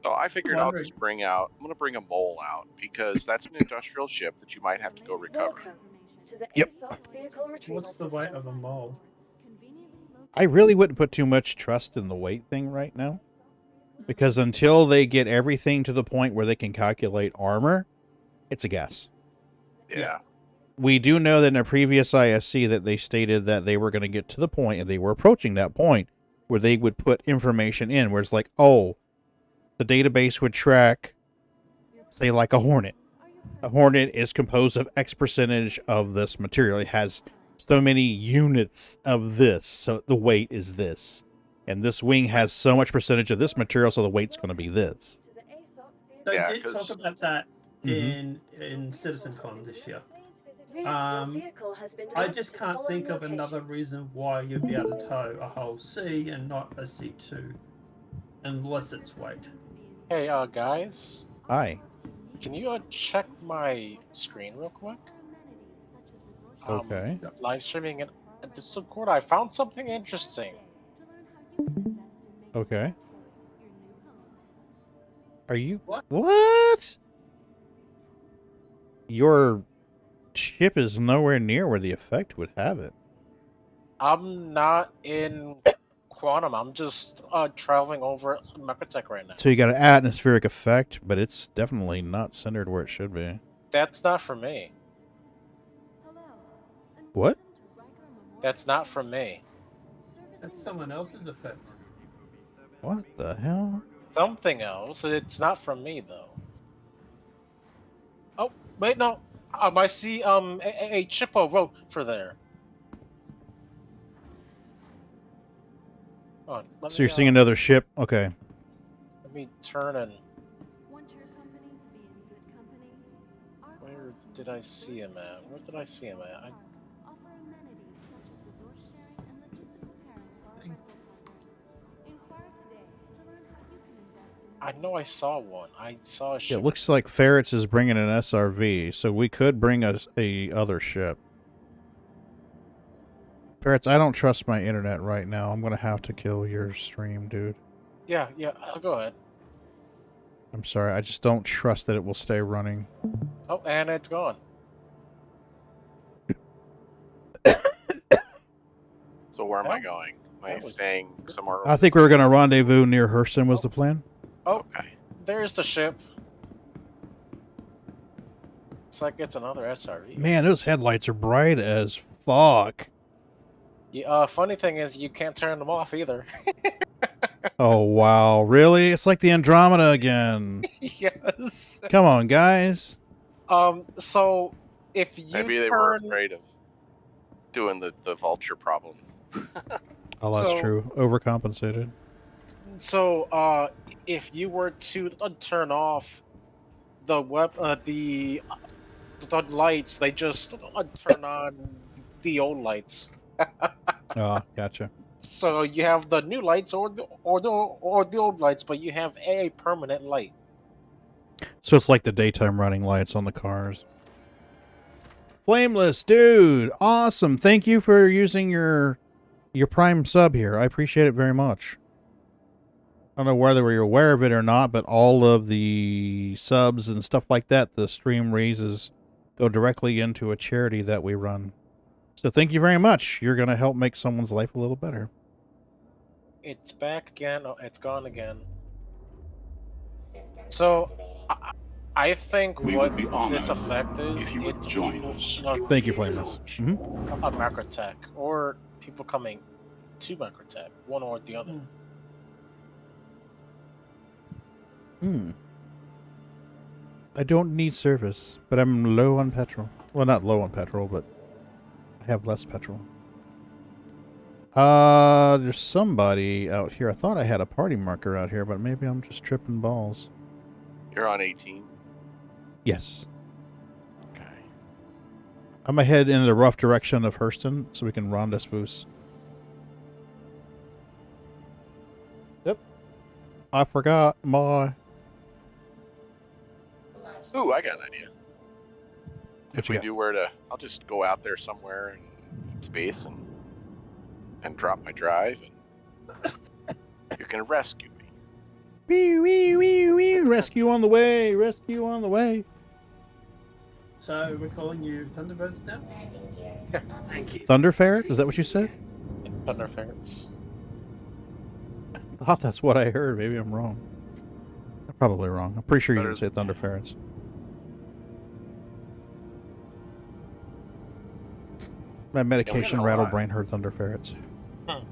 So I figured I'll just bring out. I'm gonna bring a mole out because that's an industrial ship that you might have to go recover. Yep. What's the weight of a mole? I really wouldn't put too much trust in the weight thing right now. Because until they get everything to the point where they can calculate armor, it's a guess. Yeah. We do know that in a previous ISC that they stated that they were going to get to the point, and they were approaching that point, where they would put information in, where it's like, oh, the database would track, say, like a Hornet. A Hornet is composed of X percentage of this material. It has so many units of this, so the weight is this. And this wing has so much percentage of this material, so the weight's going to be this. They did talk about that in Citizen Con this year. I just can't think of another reason why you'd be able to tow a whole C and not a C2, unless it's weight. Hey, guys. Hi. Can you check my screen real quick? Okay. Live streaming in Discord. I found something interesting. Okay. Are you... What? Your ship is nowhere near where the effect would have it. I'm not in Quantum. I'm just traveling over Mechatech right now. So you got an atmospheric effect, but it's definitely not centered where it should be. That's not for me. What? That's not from me. That's someone else's effect. What the hell? Something else. It's not from me though. Oh wait, no. I see a Chippo wrote for there. Oh, So you're seeing another ship? Okay. Let me turn and. Where did I see him at? Where did I see him at? I know I saw one. I saw a ship. It looks like Ferrets is bringing an SRV, so we could bring us a other ship. Ferrets, I don't trust my internet right now. I'm going to have to kill your stream, dude. Yeah, I'll go ahead. I'm sorry, I just don't trust that it will stay running. Oh, and it's gone. So where am I going? Am I staying somewhere? I think we were going to rendezvous near Hurston was the plan. Oh, okay. There's the ship. Looks like it's another SRV. Man, those headlights are bright as fuck. Yeah, funny thing is you can't turn them off either. Oh, wow. Really? It's like the Andromeda again. Yes. Come on, guys. So if you Maybe they were afraid of doing the vulture problem. Oh, that's true. Overcompensated. So, if you were to turn off the the lights, they just turn on the old lights. Oh, gotcha. So you have the new lights or the old lights, but you have a permanent light. So it's like the daytime running lights on the cars. Flameless, dude. Awesome. Thank you for using your Prime sub here. I appreciate it very much. I don't know whether you're aware of it or not, but all of the subs and stuff like that, the stream raises go directly into a charity that we run. So thank you very much. You're going to help make someone's life a little better. It's back again. Oh, it's gone again. So, I think We what would be honored this effect is, if you would it's join people, us. Thank you, Flameless. a Macrotech, or people coming to Macrotech, one or the other. I don't need service, but I'm low on petrol. Well, not low on petrol, but I have less petrol. There's somebody out here. I thought I had a party marker out here, but maybe I'm just tripping balls. You're on 18. Yes. Okay. I'm gonna head in the rough direction of Hurston so we can rendezvous. Yep. I forgot my... Ooh, I got an idea. What If you we got? do where to, I'll just go out there somewhere in space and drop my drive, and you can rescue me. Wee, wee, wee, wee. Rescue on the way. Rescue on the way. So we're calling you Thunderbirds now? Thank you. Thunder ferret? Is that what you said? Thunder ferrets. I thought that's what I heard. Maybe I'm wrong. I'm probably wrong. I'm pretty sure you Better- didn't say thunder ferrets. My medication know rattle why. brain heard thunder ferrets. I'm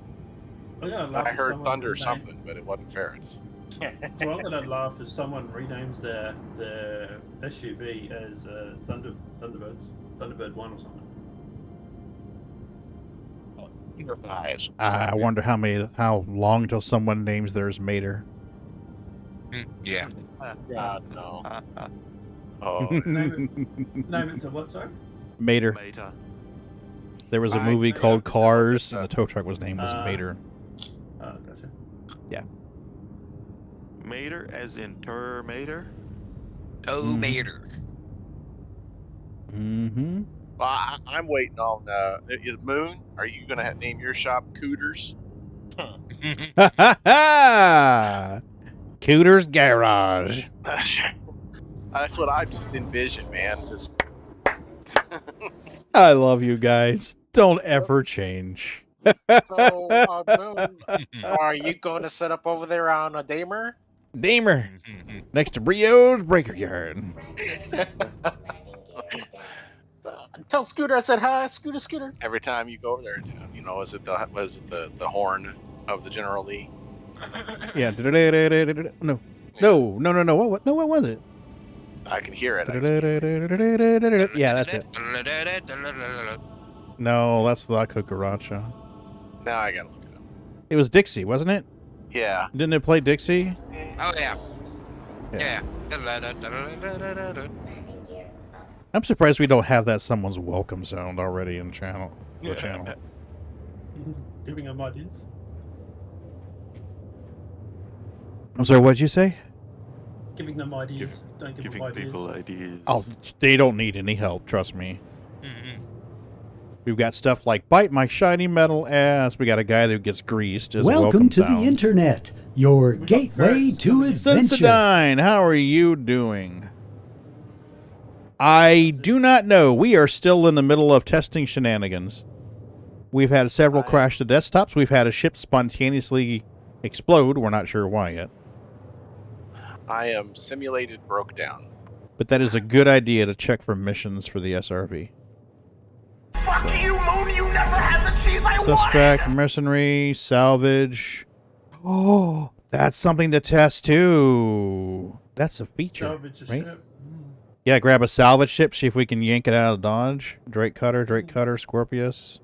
gonna laugh I if heard someone thunder renames- something, but it wasn't ferrets. So I'm gonna laugh if someone renames their SUV as Thunderbird 1 or something. Your thighs. I wonder how long till someone names theirs Mater. Yeah. God, no. Oh, Name it to what, sorry? Mater. Meta. There was a I- movie I called got- Cars, and the tow truck was named was Uh, Mater. Oh, gotcha. Mater as in Terminator? Tomater. Mm-hmm. well, I'm waiting on Moon. Are you gonna name your shop Cooters? Ha ha ha! Cooter's Garage. That's what I just envisioned, man. Just I love you guys. Don't ever change. So, Moon, are you going to set up over there on a Damer? Damer, next to Brio's Breaker Yard. Tell Scooter I said hi, Scooter. every time you go over there, you know, was it the horn of the General Lee? Yeah. No. What was it? I can hear it. Yeah, that's it. No, that's La Cucaracha. Now I gotta look it up. It was Dixie, wasn't it? Yeah. Didn't it play Dixie? Oh, yeah. Yeah. Yeah. I'm surprised we don't have that someone's welcome sound already in channel. The channel. Giving them ideas. I'm sorry, what'd you say? Giving them ideas. Don't give Giving them ideas. people ideas. Oh, they don't need any help, trust me. Mhm. We've got stuff like Bite My Shiny Metal Ass. We got a guy that gets greased as Welcome to sound. the internet, your got gateway first to coming in. adventure. Sensodyne, how are you doing? I do not know. We are still in the middle of testing shenanigans. We've had several crash to desktops. We've had a ship spontaneously explode. We're not sure why yet. I am simulated broke down. But that is a good idea to check for missions for the SRV. Fuck you, Moon! You never had the cheese I Suspect, mercenary, salvage. Oh, that's something to test too. That's a feature, Salvage a right? ship. Yeah, grab a salvage ship, see if we can yank it out of Dodge. Drake Cutter, Scorpius.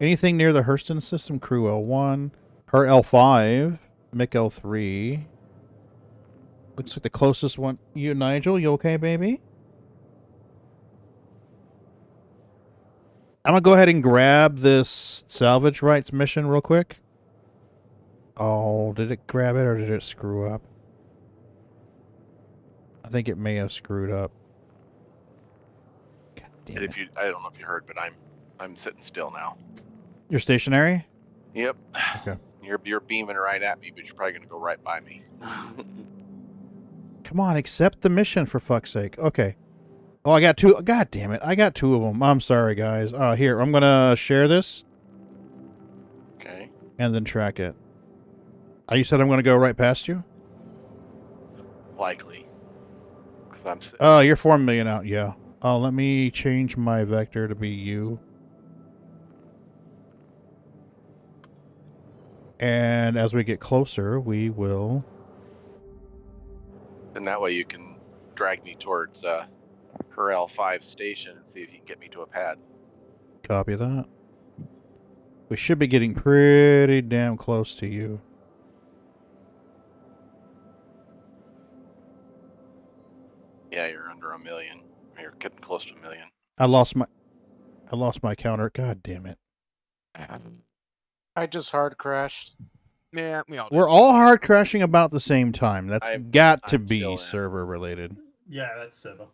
Anything near the Hurston system, crew L1. Her L5, Mick L3. Looks like the closest one. You, Nigel, you okay, baby? I'm going to go ahead and grab this salvage rights mission real quick. Oh, did it grab it or did it screw up? I think it may have screwed up. God damn And it. if you, I don't know if you heard, but I'm sitting still now. You're stationary? Yep. Okay. You're beaming right at me, but you're probably gonna go right by me. Come on, accept the mission for fuck's sake. Okay. Oh, I got two. God damn it. I got two of them. I'm sorry, guys. Here, I'm going to share this Okay. and then track it. You said I'm going to go right past you? Likely. 'Cause I'm s- Oh, you're 4 million out, yeah. Let me change my vector to be you. And as we get closer, we will... and that way you can drag me towards Corral 5 station and see if you can get me to a pad. Copy that. We should be getting pretty damn close to you. Yeah, you're under 1 million. You're getting close to 1 million. I lost my counter. God damn it. I just hard crashed. Yeah, we all We're all hard crashing about the same time. That's got to I'm still be in. server related. Yeah, that's server.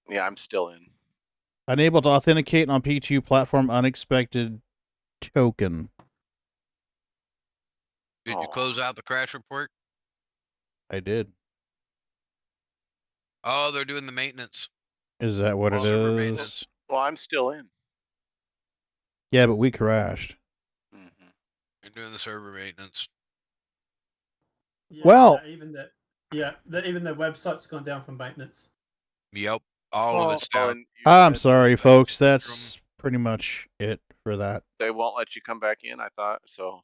Yeah, I'm still in. Unable to authenticate on PTU platform, unexpected token. Did you close out the crash report? I did. Oh, they're doing the maintenance. Is that what it Server is? maintenance. Well, I'm still in. Yeah, but we crashed. They're doing the server maintenance. Yeah, Well- even the website's gone down from maintenance. Yep, all of it's down. I'm sorry, folks. That's pretty much it for that. They won't let you come back in, I thought, so.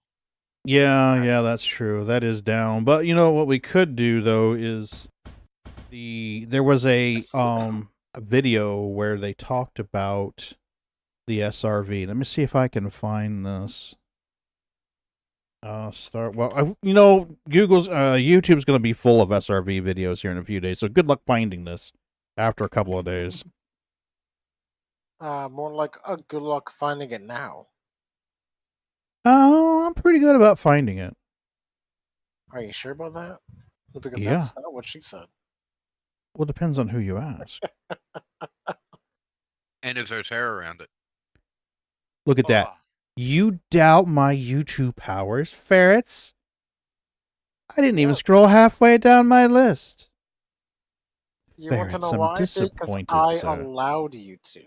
Yeah, that's true. That is down. But you know what we could do though is there was a video where they talked about the SRV. Let me see if I can find this. YouTube's going to be full of SRV videos here in a few days. So good luck finding this after a couple of days. More like good luck finding it now. Oh, I'm pretty good about finding it. Are you sure about that? Because Yeah. that's not what she said. Well, it depends on who you ask. And if there's hair around it. Look at that. You doubt my YouTube powers, ferrets? I didn't even scroll halfway down my list. You want to know Ferrets, I'm why? disappointed, Because I sir. allowed you to.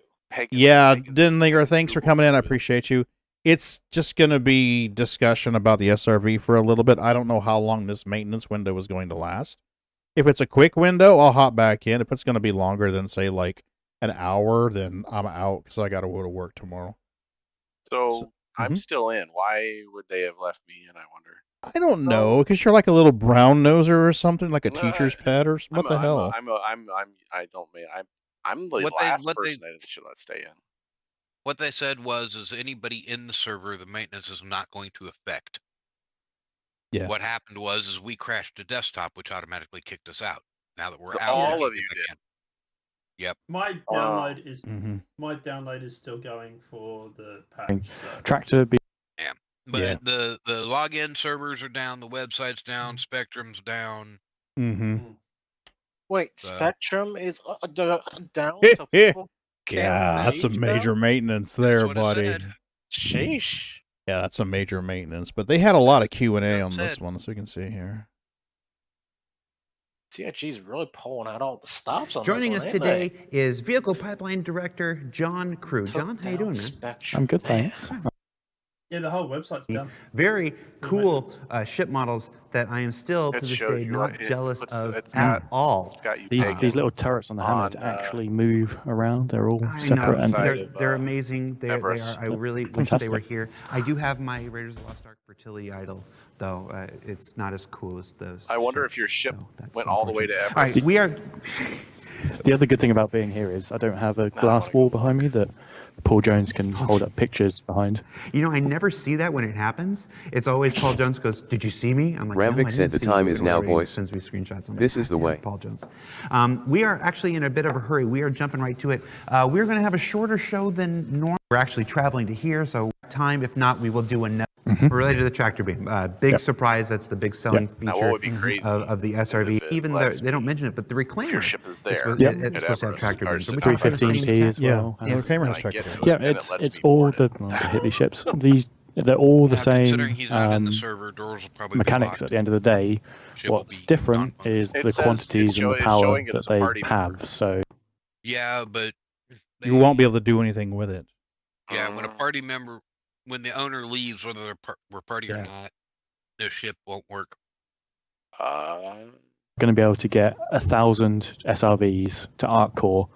Yeah, Dinlinger, thanks for coming in. I appreciate you. It's just going to be discussion about the SRV for a little bit. I don't know how long this maintenance window is going to last. If it's a quick window, I'll hop back in. If it's going to be longer than, say, like an hour, then I'm out because I got to go to work tomorrow. So I'm still in. Why would they have left me in, I wonder? I don't know, because you're like a little brown noser or something, like a teacher's pet or what the hell? I'm the last person they should let stay in. What they said is anybody in the server, the maintenance is not going to affect. Yeah. What happened is we crashed the desktop, which automatically kicked us out. Now that we're So out, all of you did. Yep. My download is still going for the patch. So. Tractor be. Yeah. But the login servers are down, the website's down, Spectrum's down. Wait, Spectrum is down, so people can't Yeah, that's some page major now? maintenance there, what it buddy. said. Sheesh. Yeah, that's some major maintenance. But they had a lot of Q&A on this one, so we can see here. CIG's really pulling out all the stops on Joining this us one, ain't today they? is Vehicle Pipeline Director John Crew. John, how you doing, man? I'm good, thanks. Yeah, the whole website's down. Very cool ship models that I am still to this day not jealous of at all. These little turrets on the helmet actually move around. They're all separate and they're amazing. They are. I really wish they were Fantastic. here. I do have my Raiders of the Lost Ark Fertility idol, though. It's not as cool as those. I wonder if your ship went all the way to Everest. All right, we are. The other good thing about being here is I don't have a glass wall behind me that Paul Jones can hold up pictures behind. You know, I never see that when it happens. It's always Paul Jones goes, "Did you see me?" I'm like, Ramvik no, I said didn't the see time you." is It now, already boys. Sends me screenshots. This is the way. Paul Jones. We are actually in a bit of a hurry. We are jumping right to it. We're going to have a shorter show than normal. We're actually traveling to here, so time. If not, we will do another. Related to the tractor beam. Big surprise. That's the big selling Now, feature what would be crazy of the SRV. Even though they don't mention it, but the reclaimer. Your ship is there. It's supposed to have tractor beams. So we talked about the same 315p as tech. well. Yeah, the reclaimer has tractor beams. Yeah, it's all the hit these ships. They're all the same Considering he's not in the server, doors will probably be mechanics locked. at the end of the day. Ship will What's be different is It the says quantities and the it's power showing it that as a party they have. So Yeah, but You won't be able to do anything with it. yeah, when a party member, when the owner leaves, whether we're party or not, the ship won't work. going to be able to get 1,000 SRVs to Arc Core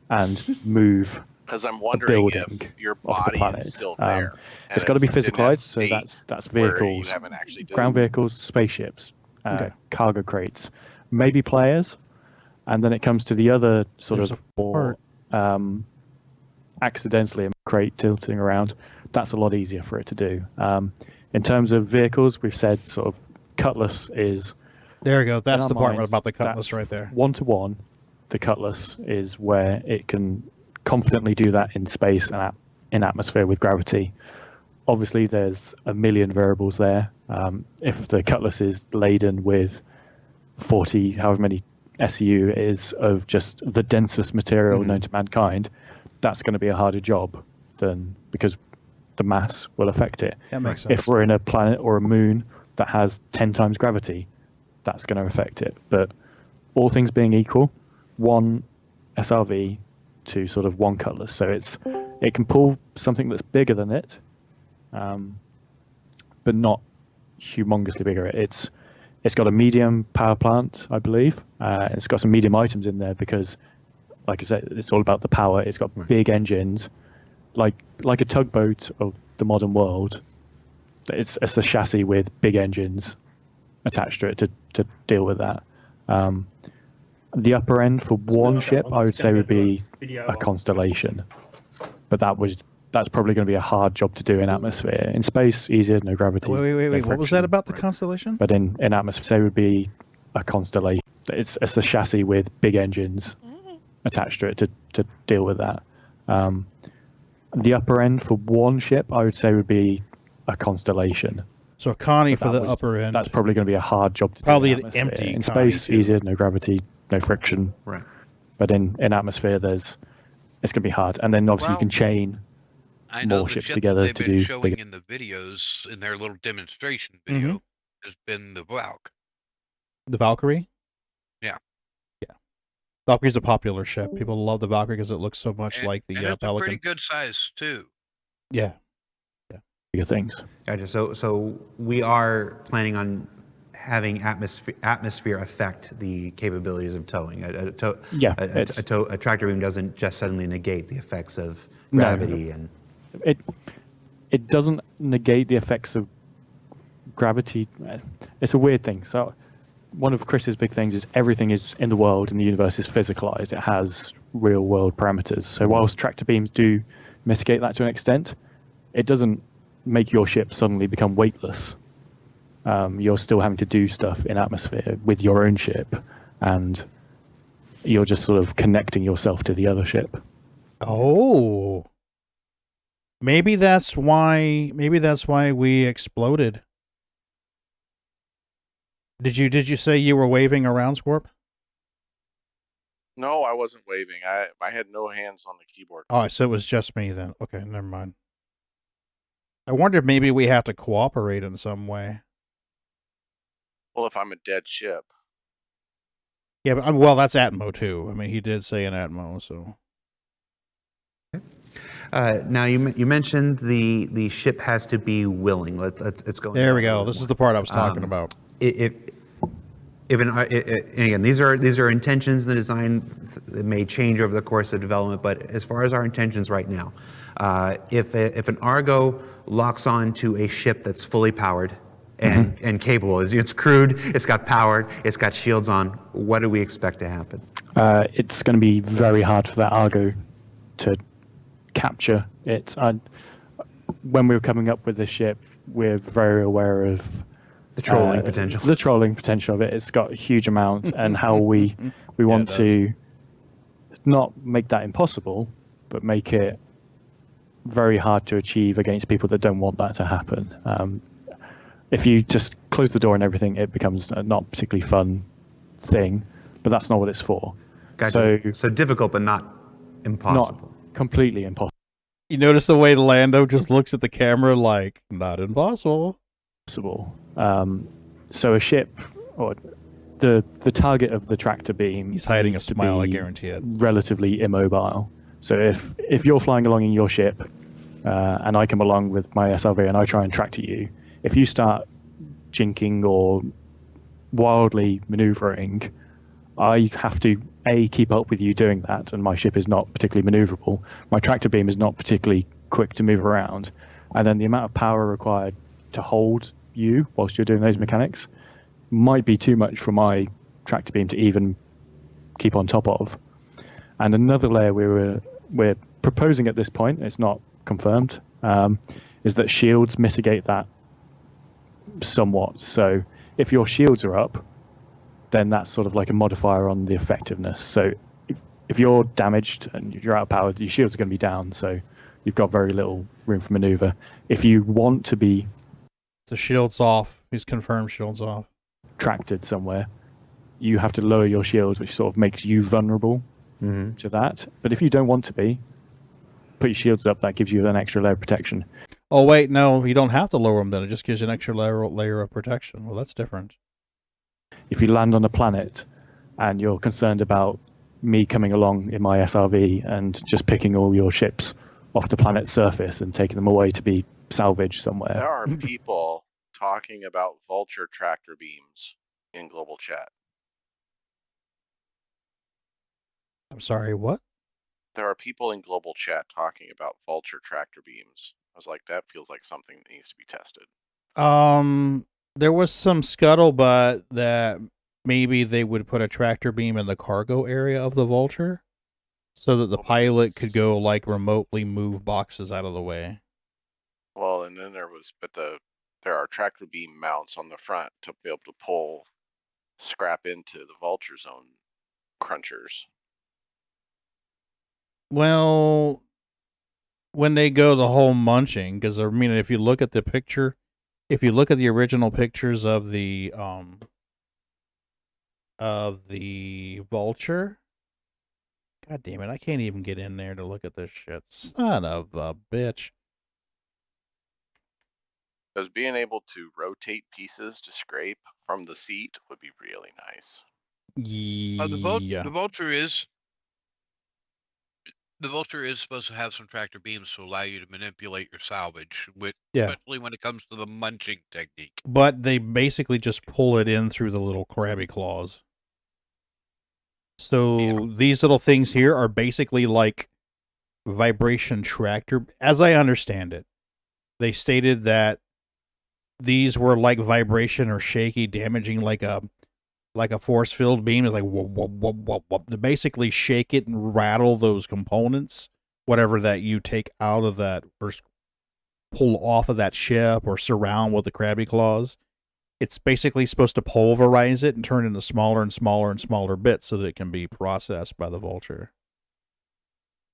and move Because I'm a wondering building if your off the body planet. is still there. and It's got to be didn't have physicalized, so state that's where you vehicles, haven't actually ground vehicles, spaceships, cargo crates, maybe players, and then it comes to the other sort There's of more accidentally a crate tilting around. That's a lot easier for it to do. In terms of vehicles, we've said sort of Cutlass is. There we go. That's in the our part minds, about the Cutlass that's right there. 1-to-1, the Cutlass is where it can confidently do that in space and in atmosphere with gravity. Obviously, there's a million variables there. If the Cutlass is laden with 40, however many SEU it is, of just the densest material known to mankind, that's going to be a harder job than because the mass will affect it. That makes sense. If we're in a planet or a moon that has 10 times gravity, that's going to affect it. But all things being equal, one SRV to sort of one Cutlass. So it can pull something that's bigger than it, but not humongously bigger. It's got a medium power plant, I believe. It's got some medium items in there because, like I said, it's all about the power. It's got big engines, like a tugboat of the modern world. It's a chassis with big engines attached to it to deal with that. The upper end for one ship, I would say, would be a Constellation, but that's probably going to be a hard job to do in atmosphere. In space, easier, no gravity. Wait. no What was that about the Constellation? But in atmosphere, say would be a Constellation. It's a chassis with big engines attached to it to deal with that. The upper end for one ship, I would say, would be a Constellation. So a Connie But for the that upper end. That's probably going to be a hard job to Probably do. an empty in Connie, space, too. easier, no gravity, no friction. Right. But in atmosphere, it's going to be hard. And then obviously you can chain I know more the ships ship together they've to been do showing bigger. in the videos, in their little demonstration video, has been the Valk. The Valkyrie? Yeah. Yeah. Valkyrie's a popular ship. People love the Valkyrie because it looks so much like the And it's a Pelican. pretty good size too. Yeah. Bigger things. Gotcha. So we are planning on having atmosphere affect the capabilities of towing. A tractor beam doesn't just suddenly negate the effects of gravity and it doesn't negate the effects of gravity. It's a weird thing. So one of Chris's big things is everything is in the world and the universe is physicalized. It has real world parameters. So whilst tractor beams do mitigate that to an extent, it doesn't make your ship suddenly become weightless. You're still having to do stuff in atmosphere with your own ship, and you're just sort of connecting yourself to the other ship. Oh. Maybe that's why we exploded. Did you say you were waving around, Scorp? No, I wasn't waving. I had no hands on the keyboard. Oh, so it was just me then. Okay, never mind. I wonder if maybe we have to cooperate in some way. Well, if I'm a dead ship. Yeah, but well, that's Atmo too. I mean, he did say an Atmo, so. now you mentioned the ship has to be willing. Let's go. There we go. This is the part I was talking about. And again, these are intentions in the design that may change over the course of development. But as far as our intentions right now, if an Argo locks on to a ship that's fully powered and capable, it's crewed, it's got powered, it's got shields on, what do we expect to happen? It's going to be very hard for that Argo to capture it. When we were coming up with this ship, we're very aware of the trolling potential. The trolling potential of it. It's got a huge amount, and how we want to not make that impossible, but make it very hard to achieve against people that don't want that to happen. If you just close the door and everything, it becomes a not particularly fun thing, but that's not what it's for. Gotcha. So difficult, but not impossible. Not completely impossible. You notice the way Lando just looks at the camera like, not impossible. So a ship, or the target of the tractor beam, he's hiding a smile, I guarantee it, relatively immobile. So if you're flying along in your ship, and I come along with my SRV and I try and tractor you, if you start jinking or wildly maneuvering, I have to keep up with you doing that, and my ship is not particularly maneuverable. My tractor beam is not particularly quick to move around, and then the amount of power required to hold you whilst you're doing those mechanics might be too much for my tractor beam to even keep on top of. And another layer we're proposing at this point, it's not confirmed, is that shields mitigate that somewhat. So if your shields are up, then that's sort of like a modifier on the effectiveness. So if you're damaged and you're out of power, your shields are going to be down, so you've got very little room for maneuver. If you want to be... The shield's off. He's confirmed shield's off. ...tracted somewhere, you have to lower your shields, which sort of makes you vulnerable to that. But if you don't want to be, put your shields up, that gives you an extra layer of protection. Oh, wait, no, you don't have to lower them then. It just gives you an extra layer of protection. Well, that's different. If you land on a planet and you're concerned about me coming along in my SRV and just picking all your ships off the planet's surface and taking them away to be salvaged somewhere. There are people talking about vulture tractor beams in global chat. I'm sorry, what? There are people in global chat talking about vulture tractor beams. I was like, that feels like something that needs to be tested. There was some scuttlebutt that maybe they would put a tractor beam in the cargo area of the Vulture so that the pilot could go, like, remotely move boxes out of the way. Well, and then there are tractor beam mounts on the front to be able to pull scrap into the Vulture zone crunchers. Well, when they go the whole munching, because, I mean, if you look at the picture... If you look at the original pictures of the Vulture, god damn it, I can't even get in there to look at this shit. Son of a bitch. Because being able to rotate pieces to scrape from the seat would be really nice. Yeah. The Vulture is supposed to have some tractor beams to allow you to manipulate your salvage, Yeah. especially when it comes to the munching technique. But they basically just pull it in through the little crabby claws. So these little things here are basically like vibration tractor. As I understand it, they stated that these were like vibration or shaky, damaging like a force field beam. Is like whoop, whoop, whoop, whoop, whoop. They basically shake it and rattle those components, whatever that you take out of that or pull off of that ship or surround with the crabby claws. It's basically supposed to pulverize it and turn it into smaller and smaller and smaller bits so that it can be processed by the Vulture.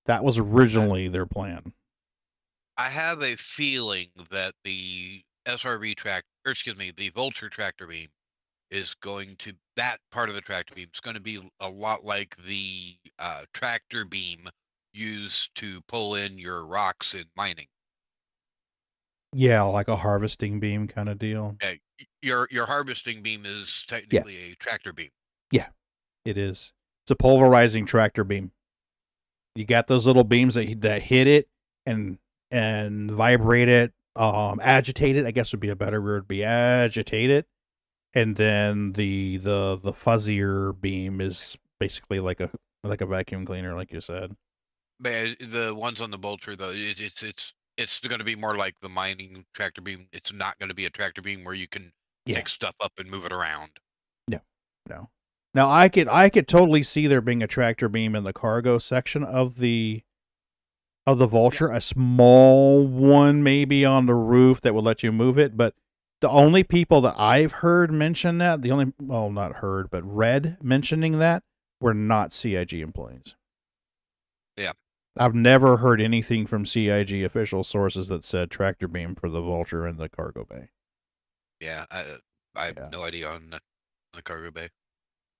That was originally their plan. I have a feeling that the the Vulture tractor beam is going to, that part of the tractor beam is going to be a lot like the tractor beam used to pull in your rocks in mining. Yeah, like a harvesting beam kind of deal. Your harvesting beam is technically a tractor beam. Yeah, it is. It's a pulverizing tractor beam. You got those little beams that hit it and vibrate it, agitate it, I guess would be a better word, agitate it. And then the fuzzier beam is basically like a vacuum cleaner, like you said. But the ones on the Vulture, though, it's going to be more like the mining tractor beam. It's not going to be a tractor beam where you can pick stuff up and move it around. No. Now I could totally see there being a tractor beam in the cargo section of the Vulture, a small one maybe on the roof that would let you move it, but the only people that I've heard mention that, not heard, but read mentioning that, were not CIG employees. Yeah. I've never heard anything from CIG official sources that said tractor beam for the Vulture in the cargo bay. Yeah, I have no idea on the cargo bay.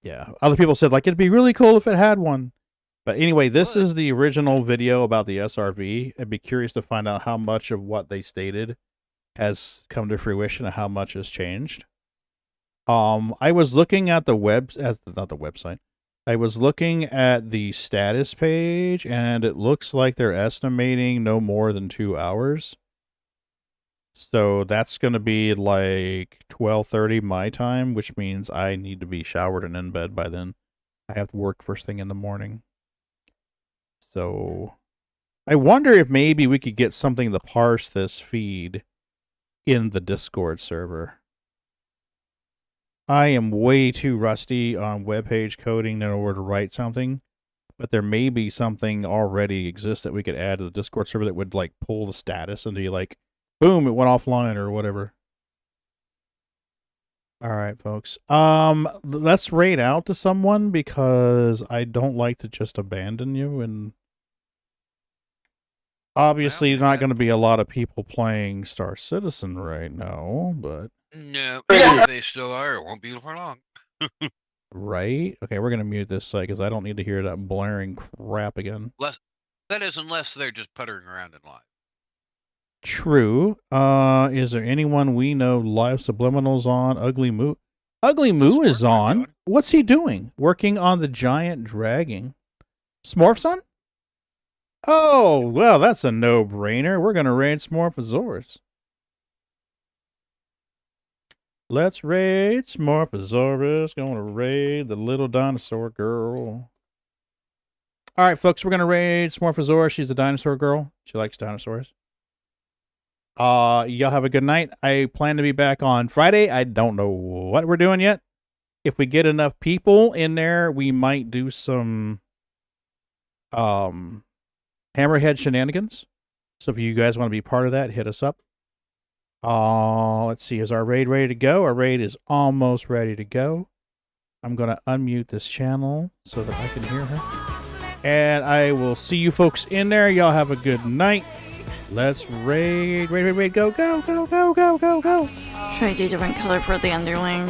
Yeah. Other people said, like, it'd be really cool if it had one. But anyway, this is the original video about the SRV. I'd be curious to find out how much of what they stated has come to fruition and how much has changed. I was looking at not the website. I was looking at the status page, and it looks like they're estimating no more than 2 hours. So that's going to be like 12:30 my time, which means I need to be showered and in bed by then. I have to work first thing in the morning. So I wonder if maybe we could get something to parse this feed in the Discord server. I am way too rusty on web page coding in order to write something, but there may be something already exists that we could add to the Discord server that would like pull the status and be like, boom, it went offline or whatever. All right, folks. Let's raid out to someone because I don't like to just abandon you, and obviously not going to be a lot of people playing Star Citizen right now, but no, if they still are, it won't be for long. right? Okay, we're going to mute this site because I don't need to hear that blaring crap again. That is, unless they're just puttering around in live. True. Is there anyone we know live subliminals on? Ugly Moo. Ugly Moo is on. What's he doing? Working on the giant dragging. Smorf's on? Oh, well, that's a no-brainer. We're going to raid Smorphosaurus. Let's raid Smorphosaurus. Going to raid the little dinosaur girl. All right, folks, we're going to raid Smorphosaurus. She's a dinosaur girl. She likes dinosaurs. Y'all have a good night. I plan to be back on Friday. I don't know what we're doing yet. If we get enough people in there, we might do some Hammerhead shenanigans. So if you guys want to be part of that, hit us up. Let's see. Is our raid ready to go? Our raid is almost ready to go. I'm going to unmute this channel so that I can hear her. And I will see you folks in there. Y'all have a good night. Let's raid, go, go, go, go, go, go, go. Should I do different color for the underling?